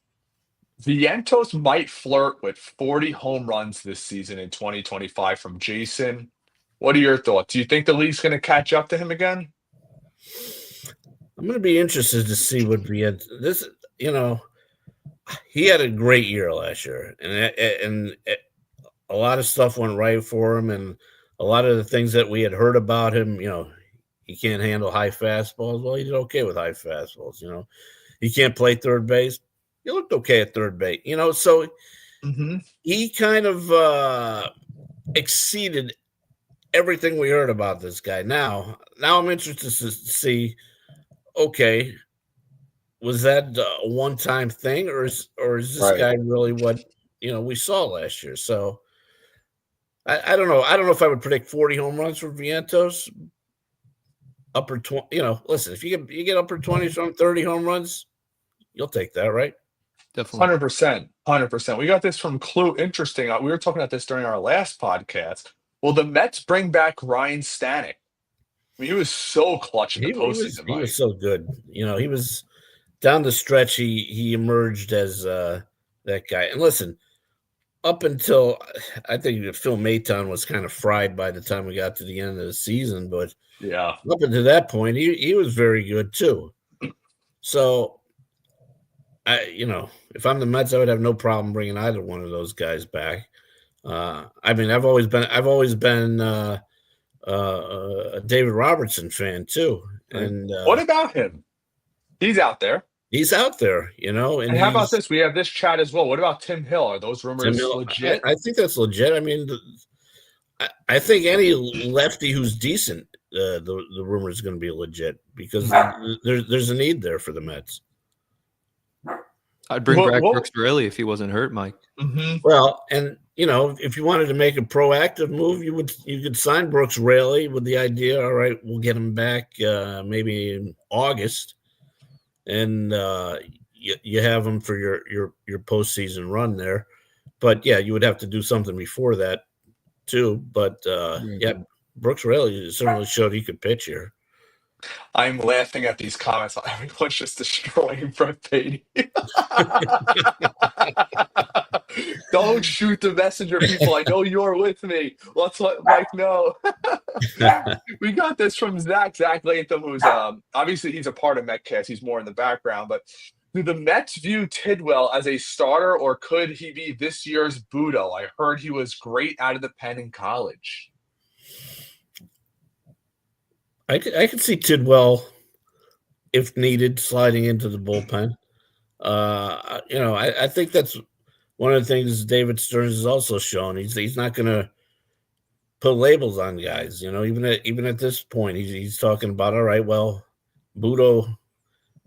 Vientos might flirt with 40 home runs this season in 2025 from Jason. What are your thoughts? Do you think the league's going to catch up to him again? I'm going to be interested to see what Vientos. He had a great year last year, and a lot of stuff went right for him, and a lot of the things that we had heard about him, he can't handle high fastballs. Well, he did okay with high fastballs. He can't play third base. He looked okay at third base. So he kind of exceeded everything we heard about this guy. Now I'm interested to see, okay, was that a one-time thing, or is this guy really what we saw last year? So I don't know. I don't know if I would predict 40 home runs for Vientos. Upper 20, listen, if you get upper 20s from 30 home runs, you'll take that, right? Definitely. 100%. We got this from Clue. Interesting. We were talking about this during our last podcast. Will the Mets bring back Ryan Stanek? I mean, he was so clutch in the postseason. He was so good. He was down the stretch. He emerged as that guy. And listen, up until I think Phil Maton was kind of fried by the time we got to the end of the season, but yeah, up until that point, he was very good too. So, if I'm the Mets, I would have no problem bringing either one of those guys back. I mean, I've always been a David Robertson fan too. And what about him? He's out there. He's out there, And how about this? We have this chat as well. What about Tim Hill? Are those rumors legit? I think that's legit. I mean, I think any lefty who's decent, the rumor is going to be legit because there's a need there for the Mets. I'd bring back Brooks Raley if he wasn't hurt, Mike. Well, and if you wanted to make a proactive move, you could sign Brooks Raley with the idea, all right, we'll get him back maybe in August, and you have him for your postseason run there. But yeah, you would have to do something before that too. But yeah, Brooks Raley certainly showed he could pitch here. I'm laughing at these comments. Everyone's just destroying Brett Beatty. Don't shoot the messenger, people. I know you're with me. Let's let Mike know. We got this from Zach Latham, who's obviously he's a part of Metcast. He's more in the background, but do the Mets view Tidwell as a starter, or could he be this year's Budo? I heard he was great out of the pen in college. I could see Tidwell, if needed, sliding into the bullpen. I think that's one of the things David Stearns has also shown, he's not going to put labels on guys. Even at this point, he's talking about, all right, well, Budo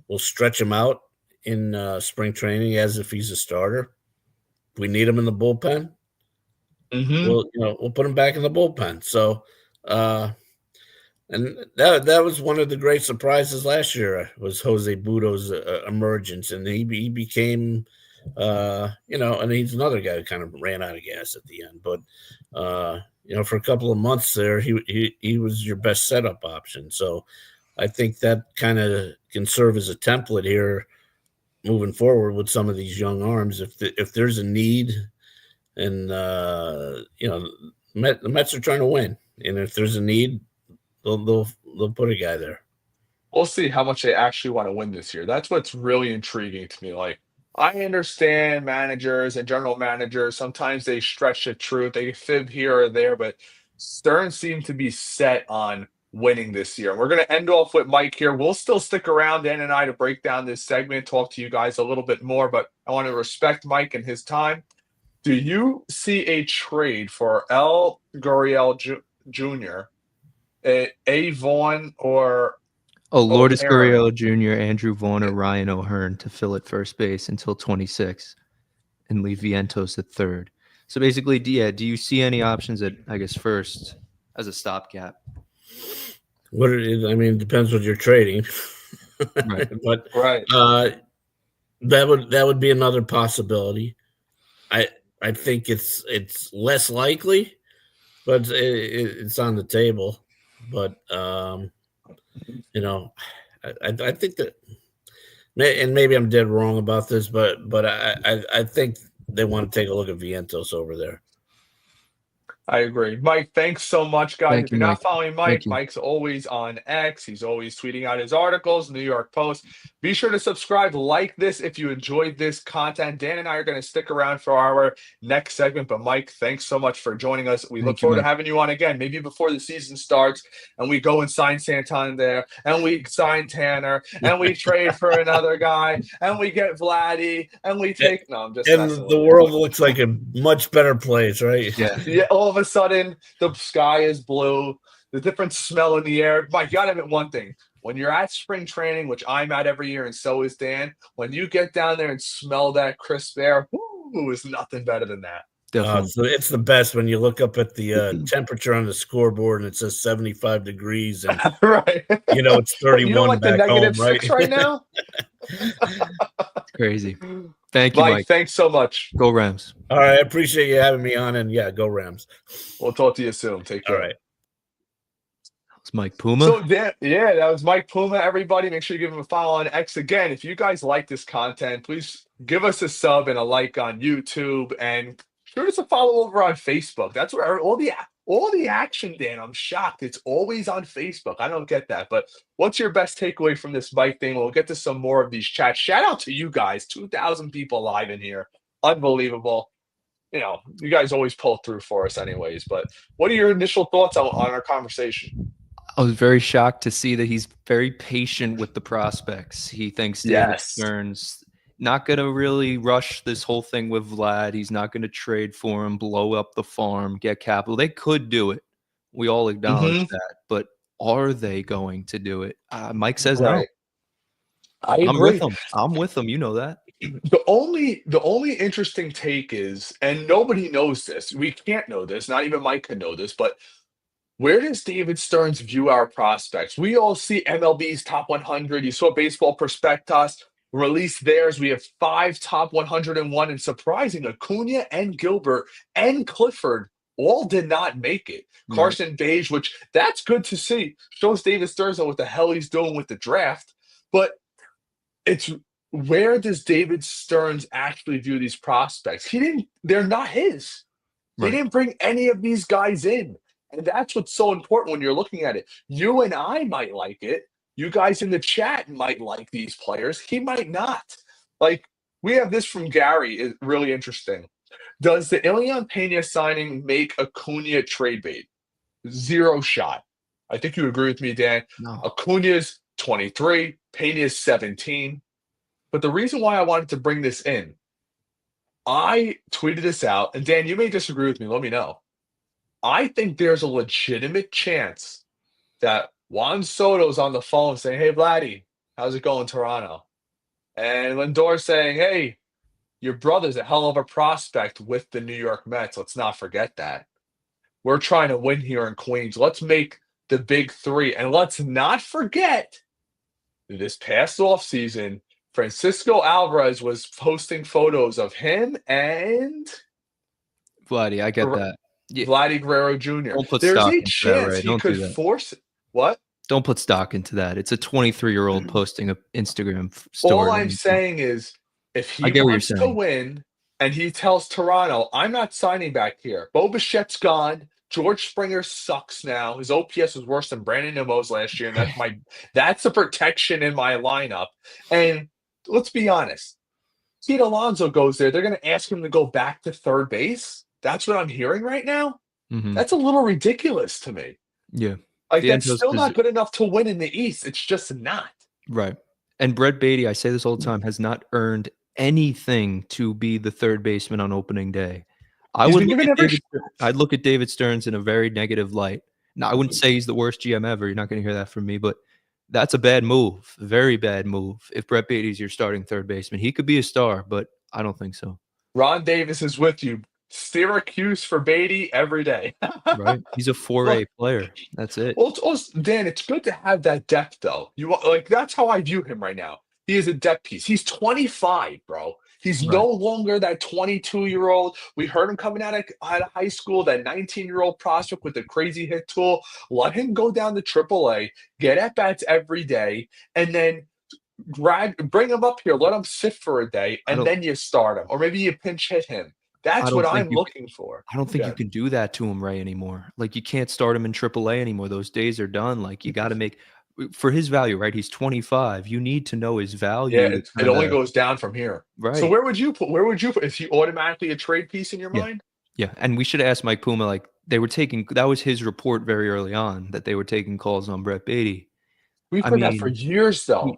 will stretch him out in spring training as if he's a starter. If we need him in the bullpen, we'll put him back in the bullpen. So, and that was one of the great surprises last year was Jose Budo's emergence, and he became, and he's another guy who kind of ran out of gas at the end. But for a couple of months there, he was your best setup option. So I think that kind of can serve as a template here moving forward with some of these young arms. If there's a need, and the Mets are trying to win, and if there's a need, they'll put a guy there. We'll see how much they actually want to win this year. That's what's really intriguing to me. Like, I understand managers and general managers, sometimes they stretch the truth, they fib here or there, but Stern seemed to be set on winning this year. And we're going to end off with Mike here. We'll still stick around, Dan and I, to break down this segment, talk to you guys a little bit more, but I want to respect Mike and his time. Do you see a trade for L. Gurriel Jr., A. Vaughn, or Lourdes Gurriel Jr., Andrew Vaughn, or Ryan O'Hearn to fill at first base until 26 and leave Vientos at third? So basically, do you see any options at, I guess, first as a stopgap? It depends what you're trading. Right. But right. That would be another possibility. I think it's less likely, but it's on the table. But I think that, and maybe I'm dead wrong about this, but I think they want to take a look at Vientos over there. I agree. Mike, thanks so much, guys. If you're not following Mike, Mike's always on X. He's always tweeting out his articles, New York Post. Be sure to subscribe, like this if you enjoyed this content. Dan and I are going to stick around for our next segment. But Mike, thanks so much for joining us. We look forward to having you on again, maybe before the season starts, and we go and sign Santander, and we sign Tanner, and we trade for another guy, and we get Vladdy, and we take – no, I'm just – and the world looks like a much better place, right? Yeah, all of a sudden, the sky is blue, the different smell in the air. Mike, you got to admit one thing. When you're at spring training, which I'm at every year and so is Dan, when you get down there and smell that crisp air, is nothing better than that. So it's the best when you look up at the temperature on the scoreboard and it says 75 degrees and right. It's 31 you know what, back the negative home, 6 right now? It's crazy. Thank you, Mike. Thanks so much. Go Rams. All right. I appreciate you having me on, and go Rams. We'll talk to you soon. Take care. All right. That was Mike Puma. So, that was Mike Puma, everybody. Make sure you give him a follow on X. Again, if you guys like this content, please give us a sub and a like on YouTube, and sure us a follow over on Facebook. That's where all the action, Dan. I'm shocked. It's always on Facebook. I don't get that. But what's your best takeaway from this Mike thing? We'll get to some more of these chats. Shout out to you guys. 2,000 people live in here. Unbelievable. You guys always pull through for us anyways. But what are your initial thoughts on our conversation? I was very shocked to see that he's very patient with the prospects. He thinks David Stearns not going to really rush this whole thing with Vlad. He's not going to trade for him, blow up the farm, get capital. They could do it. We all acknowledge that. But are they going to do it? Mike says no. I'm with him. I'm with him. You know that. The only interesting take is, and nobody knows this. We can't know this. Not even Mike can know this. But where does David Stearns view our prospects? We all see MLB's top 100. You saw Baseball Prospectus release theirs. We have 5 top 101, and surprising, Acuna and Gilbert and Clifford all did not make it. Right. Carson Beige, which that's good to see, shows David Stearns what the hell he's doing with the draft. But it's where does David Stearns actually view these prospects? They're not his. Right. They didn't bring any of these guys in. And that's what's so important when you're looking at it. You and I might like it. You guys in the chat might like these players. He might not. Like, we have this from Gary. It's really interesting. Does the Ilion Pena signing make Acuna trade bait? 0 shot. I think you agree with me, Dan. No. Acuna's 23. Pena's 17. But the reason why I wanted to bring this in, I tweeted this out, and Dan, you may disagree with me. Let me know. I think there's a legitimate chance that Juan Soto's on the phone saying, "Hey, Vladdy, how's it going, Toronto?" And Lindor's saying, "Hey, your brother's a hell of a prospect with the New York Mets. Let's not forget that. We're trying to win here in Queens. Let's make the big three. And let's not forget this past offseason, Francisco Alvarez was posting photos of him and Vladdy, I get that. Yeah, Vladdy Guerrero Jr. don't put There's stock a into that, chance Ray. he Don't do could that. force what? Don't put stock into that. It's a 23-year-old posting an Instagram All story. I'm saying is if I he get what you're wants to saying. win and he tells Toronto, I'm not signing back here. Bo Bichette's gone. George Springer sucks now. His OPS was worse than Brandon Nimmo's last year, and that's the protection in my lineup. And let's be honest, Pete Alonso goes there. They're going to ask him to go back to third base. That's what I'm hearing right now. Mm-hmm. That's a little ridiculous to me. Yeah. Like, that's still not good enough to win in the East. It's just not. Right. And Brett Beatty, I say this all the time, has not earned anything to be the third baseman on opening day. I'd look at David Stearns in a very negative light. Now, I wouldn't say he's the worst GM ever. You're not going to hear that from me, but that's a bad move, very bad move. If Brett Beatty's your starting third baseman, he could be a star, but I don't think so. Ron Davis is with you. Syracuse for Beatty every day. Right. He's a 4A player. That's it. Well, Dan, it's good to have that depth, though. That's how I view him right now. He is a depth piece. He's 25, bro. He's no longer that 22-year-old. We heard him coming out of high school, that 19-year-old prospect with the crazy hit tool. Let him go down to AAA, get at bats every day, and then bring him up here. Let him sit for a day, and then you start him, or maybe you pinch hit him. That's what I'm looking for. I don't think you can do that to him, Ray, anymore. Like, you can't start him in AAA anymore. Those days are done. Like, you got to make for his value, right? He's 25. You need to know his value. Yeah, it only goes down from here. Right. So where would you put? Is he automatically a trade piece in your mind? Yeah, and we should ask Mike Puma. Like, they were taking that was his report very early on that they were taking calls on Brett Beatty. We've heard that for years, though.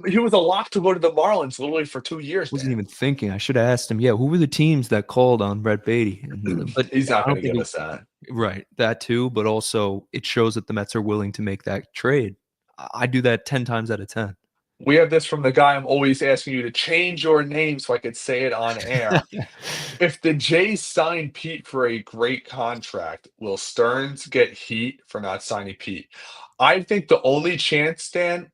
He was a lock to go to the Marlins literally for 2 years. Wasn't even thinking. I should have asked him. Yeah, who were the teams that called on Brett Beatty? But he's not going to give us that. Right, that too. But also, it shows that the Mets are willing to make that trade. I do that 10 times out of 10. We have this from the guy I'm always asking you to change your name so I could say it on air. If the Jays sign Pete for a great contract, will Stearns get heat for not signing Pete? I think the only chance, Dan,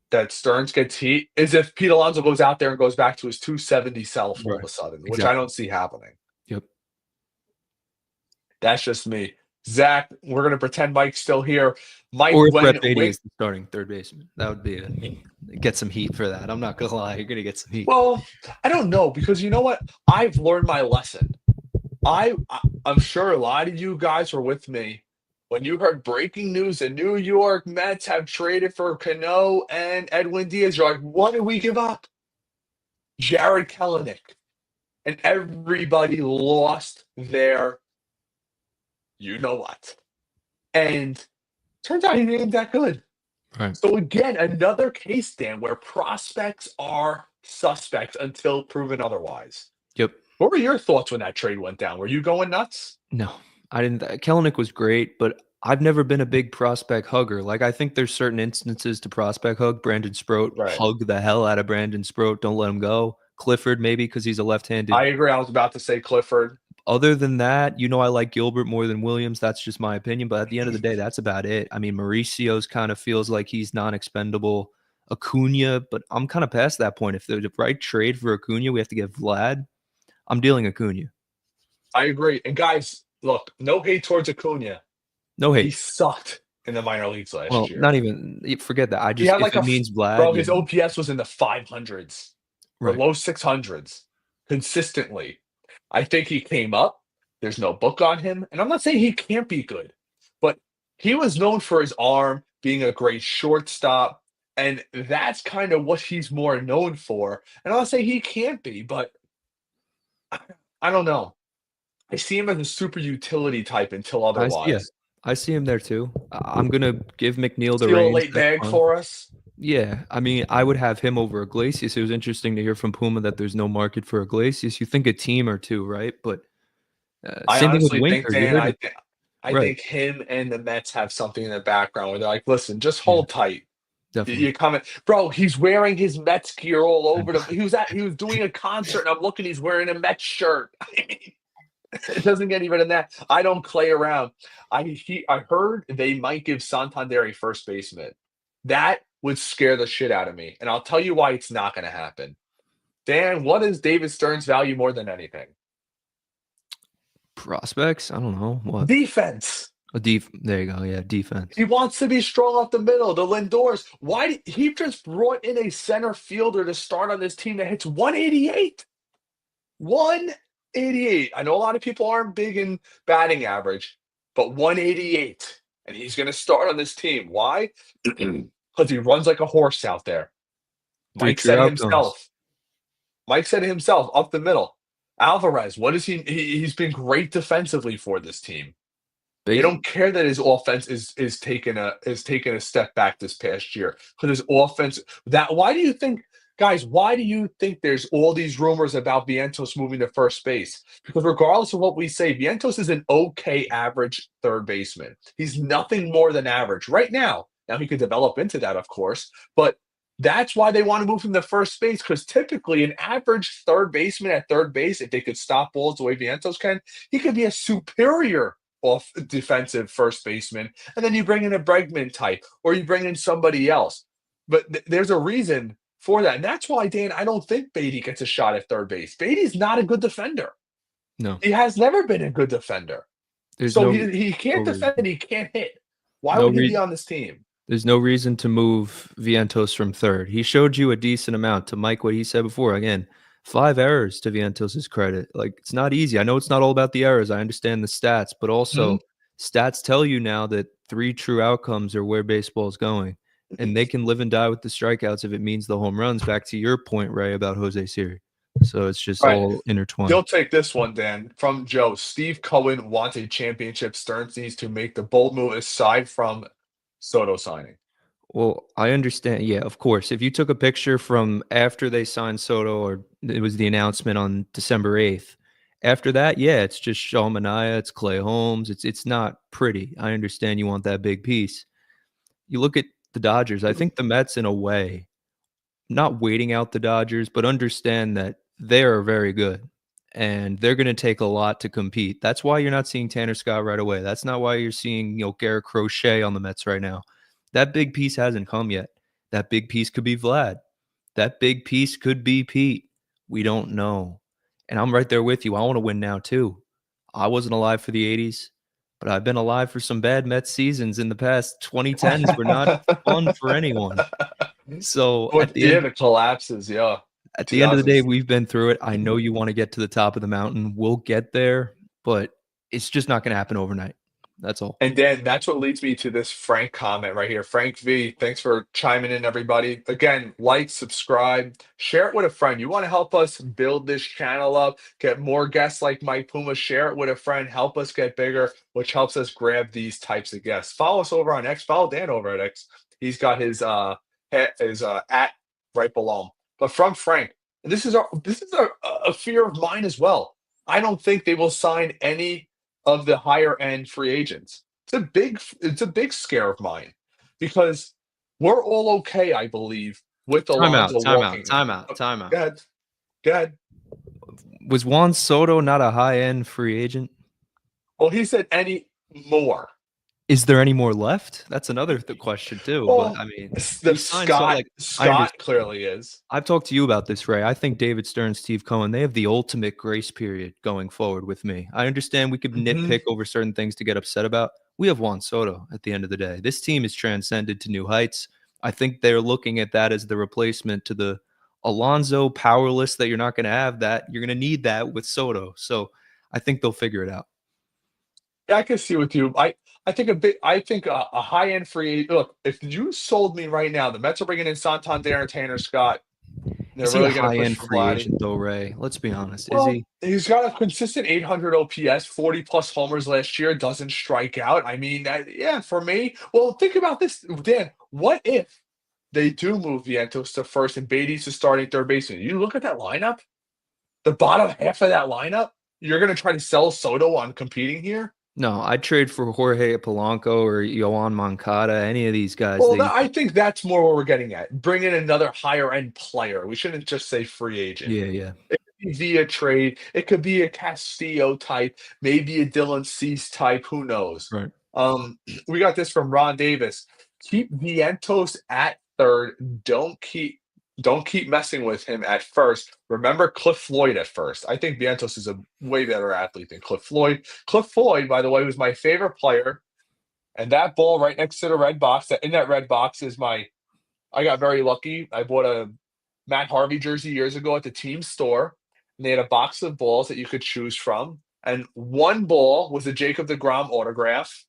that Stearns gets heat is if Pete Alonso goes out there and goes back to his 270 self all of a sudden, which I don't see happening. Yep. That's just me. Zach, we're going to pretend Mike's still here. Mike, or if Brett Beatty is the starting third baseman, that would be get some heat for that. I'm not going to lie. You're going to get some heat. Well, I don't know, because you know what? I've learned my lesson. I'm sure a lot of you guys were with me when you heard breaking news, the New York Mets have traded for Cano and Edwin Diaz. You're like, what did we give up? Jared Kelenic. And everybody lost their you-know-what. And turns out he ain't that good. Right. So again, another case, Dan, where prospects are suspects until proven otherwise. Yep. What were your thoughts when that trade went down? Were you going nuts? No, I didn't. Kelenic was great, but I've never been a big prospect hugger. Like, I think there's certain instances to prospect hug. Brandon Sproat, hug the hell out of Brandon Sproat. Don't let him go. Clifford, maybe because he's a left-handed. I agree. I was about to say Clifford. Other than that, I like Gilbert more than Williams. That's just my opinion. But at the end of the day, that's about it. I mean, Mauricio's kind of feels like he's non-expendable. Acuna, but I'm kind of past that point. If there's a right trade for Acuna, we have to get Vlad. I'm dealing Acuna. I agree. And guys, look, no hate towards Acuna. No hate. He sucked in the minor leagues last year. Not even. Forget that. I just if it means Vlad. Bro, his OPS was in the 500s or low 600s consistently. I think he came up. There's no book on him. And I'm not saying he can't be good, but he was known for his arm, being a great shortstop. And that's kind of what he's more known for. And I'm not saying he can't be, but I don't know. I see him as a super utility type until otherwise. I see him there too. I'm going to give McNeil the Steal reins. a late bag for us. Yeah, I mean, I would have him over Iglesias. It was interesting to hear from Puma that there's no market for Iglesias. You think a team or two, right? But I same thing with honestly think, Winker. You Dan, heard it, I right? think him and the Mets have something in the background where they're like, listen, just Yeah, hold tight. definitely. You coming, bro? He's wearing his Mets gear all over the. He was doing a concert, and I'm looking. He's wearing a Mets shirt. I mean, it doesn't get even than that. I don't play around. I heard they might give Santander a first baseman. That would scare the shit out of me, and I'll tell you why it's not going to happen. Dan, what is David Stern's value more than anything? Prospects? I don't know what. Defense. There you go. Yeah, defense. He wants to be strong up the middle. The Lindors. Why did he just brought in a center fielder to start on this team that hits 188? 188. I know a lot of people aren't big in batting average, but 188. And he's going to start on this team. Why? Because he runs like a horse out there. Three Mike true said it outcomes. himself. Mike said it himself up the middle. Alvarez, what is he's been great defensively for this team. They Beatty. don't care that his offense is taking a step back this past year because his offense that why do you think guys why do you think there's all these rumors about Vientos moving to first base? Because regardless of what we say, Vientos is an okay average third baseman. He's nothing more than average right now. Now he could develop into that, of course, but that's why they want to move him to first base because typically an average third baseman at third base, if they could stop balls the way Vientos can, he could be a superior off defensive first baseman, and then you bring in a Bregman type, or you bring in somebody else. But there's a reason for that, and that's why, Dan, I don't think Beatty gets a shot at third base. Beatty's not a good defender. No, He has never been a good defender. there's So no he no can't defend reason. and he can't hit. Why No would he be reason. on this team? There's no reason to move Vientos from third. He showed you a decent amount. To Mike, what he said before. Again, 5 errors to Vientos' credit. Like, it's not easy. I know it's not all about the errors. I understand the stats, but Mhm. also stats tell you now that 3 true outcomes are where baseball is going, and they can live and die with the strikeouts if it means the home runs. Back to your point, Ray, about Jose Siri. So it's just Right. all intertwined. You'll take this one, Dan, from Joe. Steve Cohen wants a championship. Stearns needs to make the bold move aside from Soto signing. Well, I understand. Yeah, of course. If you took a picture from after they signed Soto, or it was the announcement on December 8th, after that, yeah, it's just Sean Manaea, it's Clay Holmes. It's not pretty. I understand you want that big piece. You look at the Dodgers. I think the Mets, in a way, not waiting out the Dodgers, but understand that they are very good and they're going to take a lot to compete. That's why you're not seeing Tanner Scott right away. That's not why you're seeing, Garrett Crochet on the Mets right now. That big piece hasn't come yet. That big piece could be Vlad. That big piece could be Pete. We don't know. And I'm right there with you. I want to win now too. I wasn't alive for the 80s, but I've been alive for some bad Mets seasons in the past. 2010s were not fun for anyone. So But yeah, the collapses, yeah. at the end of the day, 2000s. we've been through it. I know you want to get to the top of the mountain. We'll get there, but it's just not going to happen overnight. That's all. And then that's what leads me to this Frank comment right here. Frank V, thanks for chiming in, everybody. Again, like, subscribe, share it with a friend. You want to help us build this channel up, get more guests like Mike Puma, share it with a friend, help us get bigger, which helps us grab these types of guests. Follow us over on X. Follow Dan over at X. He's got his at right below him. But from Frank, and this is a fear of mine as well. I don't think they will sign any of the higher end free agents. It's a big scare of mine because we're all okay, I believe, with Timeout, Alonso timeout, walking. timeout, timeout. Go ahead. Go ahead. Was Juan Soto not a high end free agent? Well, he said any more. Is there any more left? That's another question too. But I Well, mean, the you signed so like I Scott understand. clearly is. I've talked to you about this, Ray. I think David Stern, Steve Cohen, they have the ultimate grace period going forward with me. I understand we could Mhm. nitpick over certain things to get upset about. We have Juan Soto at the end of the day. This team is transcended to new heights. I think they're looking at that as the replacement to the Alonso powerless that you're not going to have that. You're going to need that with Soto. So I think they'll figure it out. Yeah, I can see with you. I think a high end free. Look, if you sold me right now, the Mets are bringing in Santander and Tanner Scott. They're Is he a really going to high push end for free Vladdy. agent though, Ray? Let's be honest. Is Well, he? he's got a consistent 800 OPS, 40 plus homers last year, doesn't strike out. I mean, yeah, for me. Well, think about this, Dan. What if they do move Vientos to first and Beatty's to starting third baseman. You look at that lineup, the bottom half of that lineup, you're going to try to sell Soto on competing here? No, I'd trade for Jorge Polanco or Yoan Moncada, any of these guys. Well, I think that's more what we're getting at. Bring in another higher end player. We shouldn't just say free agent. Yeah. It could be via trade. It could be a Castillo type, maybe a Dylan Cease type. Who knows? Right. We got this from Ron Davis. Keep Vientos at third. Don't keep messing with him at first. Remember Cliff Floyd at first. I think Vientos is a way better athlete than Cliff Floyd. Cliff Floyd, by the way, was my favorite player. And that ball right next to the red box, in that red box is I got very lucky. I bought a Matt Harvey jersey years ago at the team store. And they had a box of balls that you could choose from. And one ball was a Jacob deGrom autograph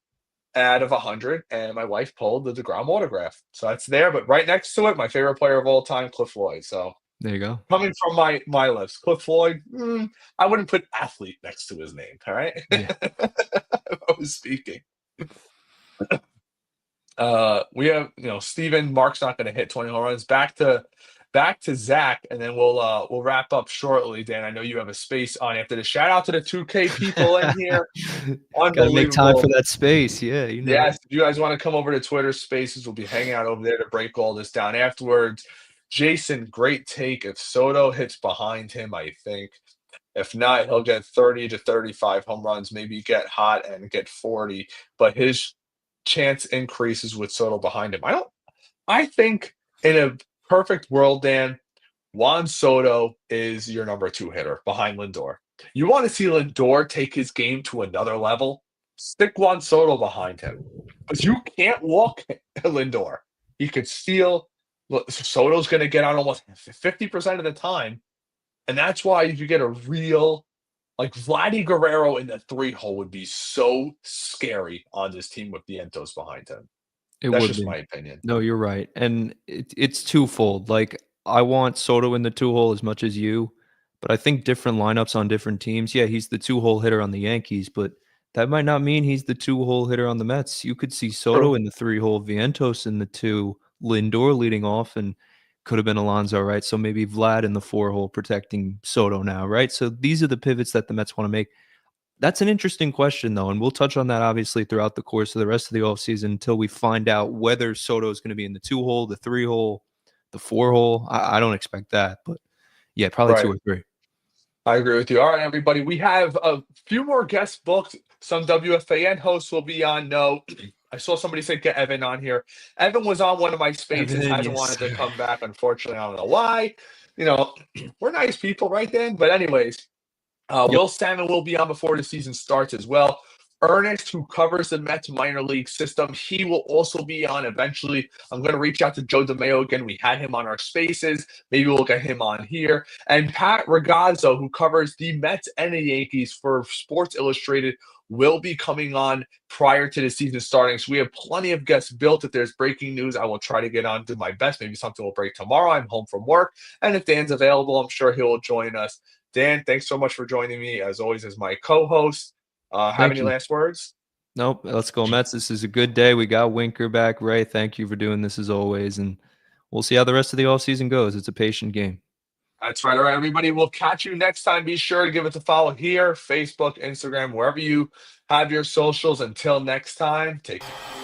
out of 100. And my wife pulled the deGrom autograph. So that's there. But right next to it, my favorite player of all time, Cliff Floyd. So there you go. Coming from my lips, Cliff Floyd, I wouldn't put athlete next to his name. All right. Yeah. I was speaking. We have, Steven, Mark's not going to hit 20 home runs. Back to Zach, and then we'll wrap up shortly. Dan, I know you have a space on after the shout out to the 2K people in here. Gotta make time for that space. Yeah. Yes. If you guys want to come over to Twitter Spaces, we'll be hanging out over there to break all this down afterwards. Jason, great take. If Soto hits behind him, I think. If not, he'll get 30 to 35 home runs, maybe get hot and get 40. But his chance increases with Soto behind him. I think in a perfect world, Dan, Juan Soto is your number 2 hitter behind Lindor. You want to see Lindor take his game to another level? Stick Juan Soto behind him. Because you can't walk Lindor. He could steal. Soto's going to get out almost 50% of the time. And that's why if you get a real, like Vladdy Guerrero in the 3-hole would be so scary on this team with Vientos behind him. That's just my opinion. No, you're right. And it's twofold. Like, I want Soto in the 2-hole as much as you, but I think different lineups on different teams. Yeah, he's the 2-hole hitter on the Yankees, but that might not mean he's the 2-hole hitter on the Mets. You could see Soto in the 3-hole, Vientos in the 2, Lindor leading off, and could have been Alonso, right? So maybe Vlad in the 4-hole protecting Soto now, right? So these are the pivots that the Mets want to make. That's an interesting question, though, and we'll touch on that obviously throughout the course of the rest of the offseason until we find out whether Soto is going to be in the 2-hole, the 3-hole, the 4-hole. I don't expect that, but yeah, probably 2 or 3. I agree with you. All right, everybody. We have a few more guests booked. Some WFAN hosts will be on. No, I saw somebody say get Evan on here. Evan was on one of my spaces. Hasn't wanted to come back. Unfortunately, I don't know why. We're nice people, right, Dan? But anyways, Will Salmon will be on before the season starts as well. Ernest, who covers the Mets minor league system, he will also be on eventually. I'm going to reach out to Joe DeMeo again. We had him on our spaces. Maybe we'll get him on here. And Pat Ragazzo, who covers the Mets and the Yankees for Sports Illustrated, will be coming on prior to the season starting. So we have plenty of guests built. If there's breaking news, I will try to get on, do my best. Maybe something will break tomorrow. I'm home from work. And if Dan's available, I'm sure he will join us. Dan, thanks so much for joining me, as always, as my co-host. Have any last words? Nope. Let's go Mets. This is a good day. We got Winker back. Ray, thank you for doing this as always. And we'll see how the rest of the offseason goes. It's a patient game. That's right. All right, everybody. We'll catch you next time. Be sure to give us a follow here, Facebook, Instagram, wherever you have your socials. Until next time, take care.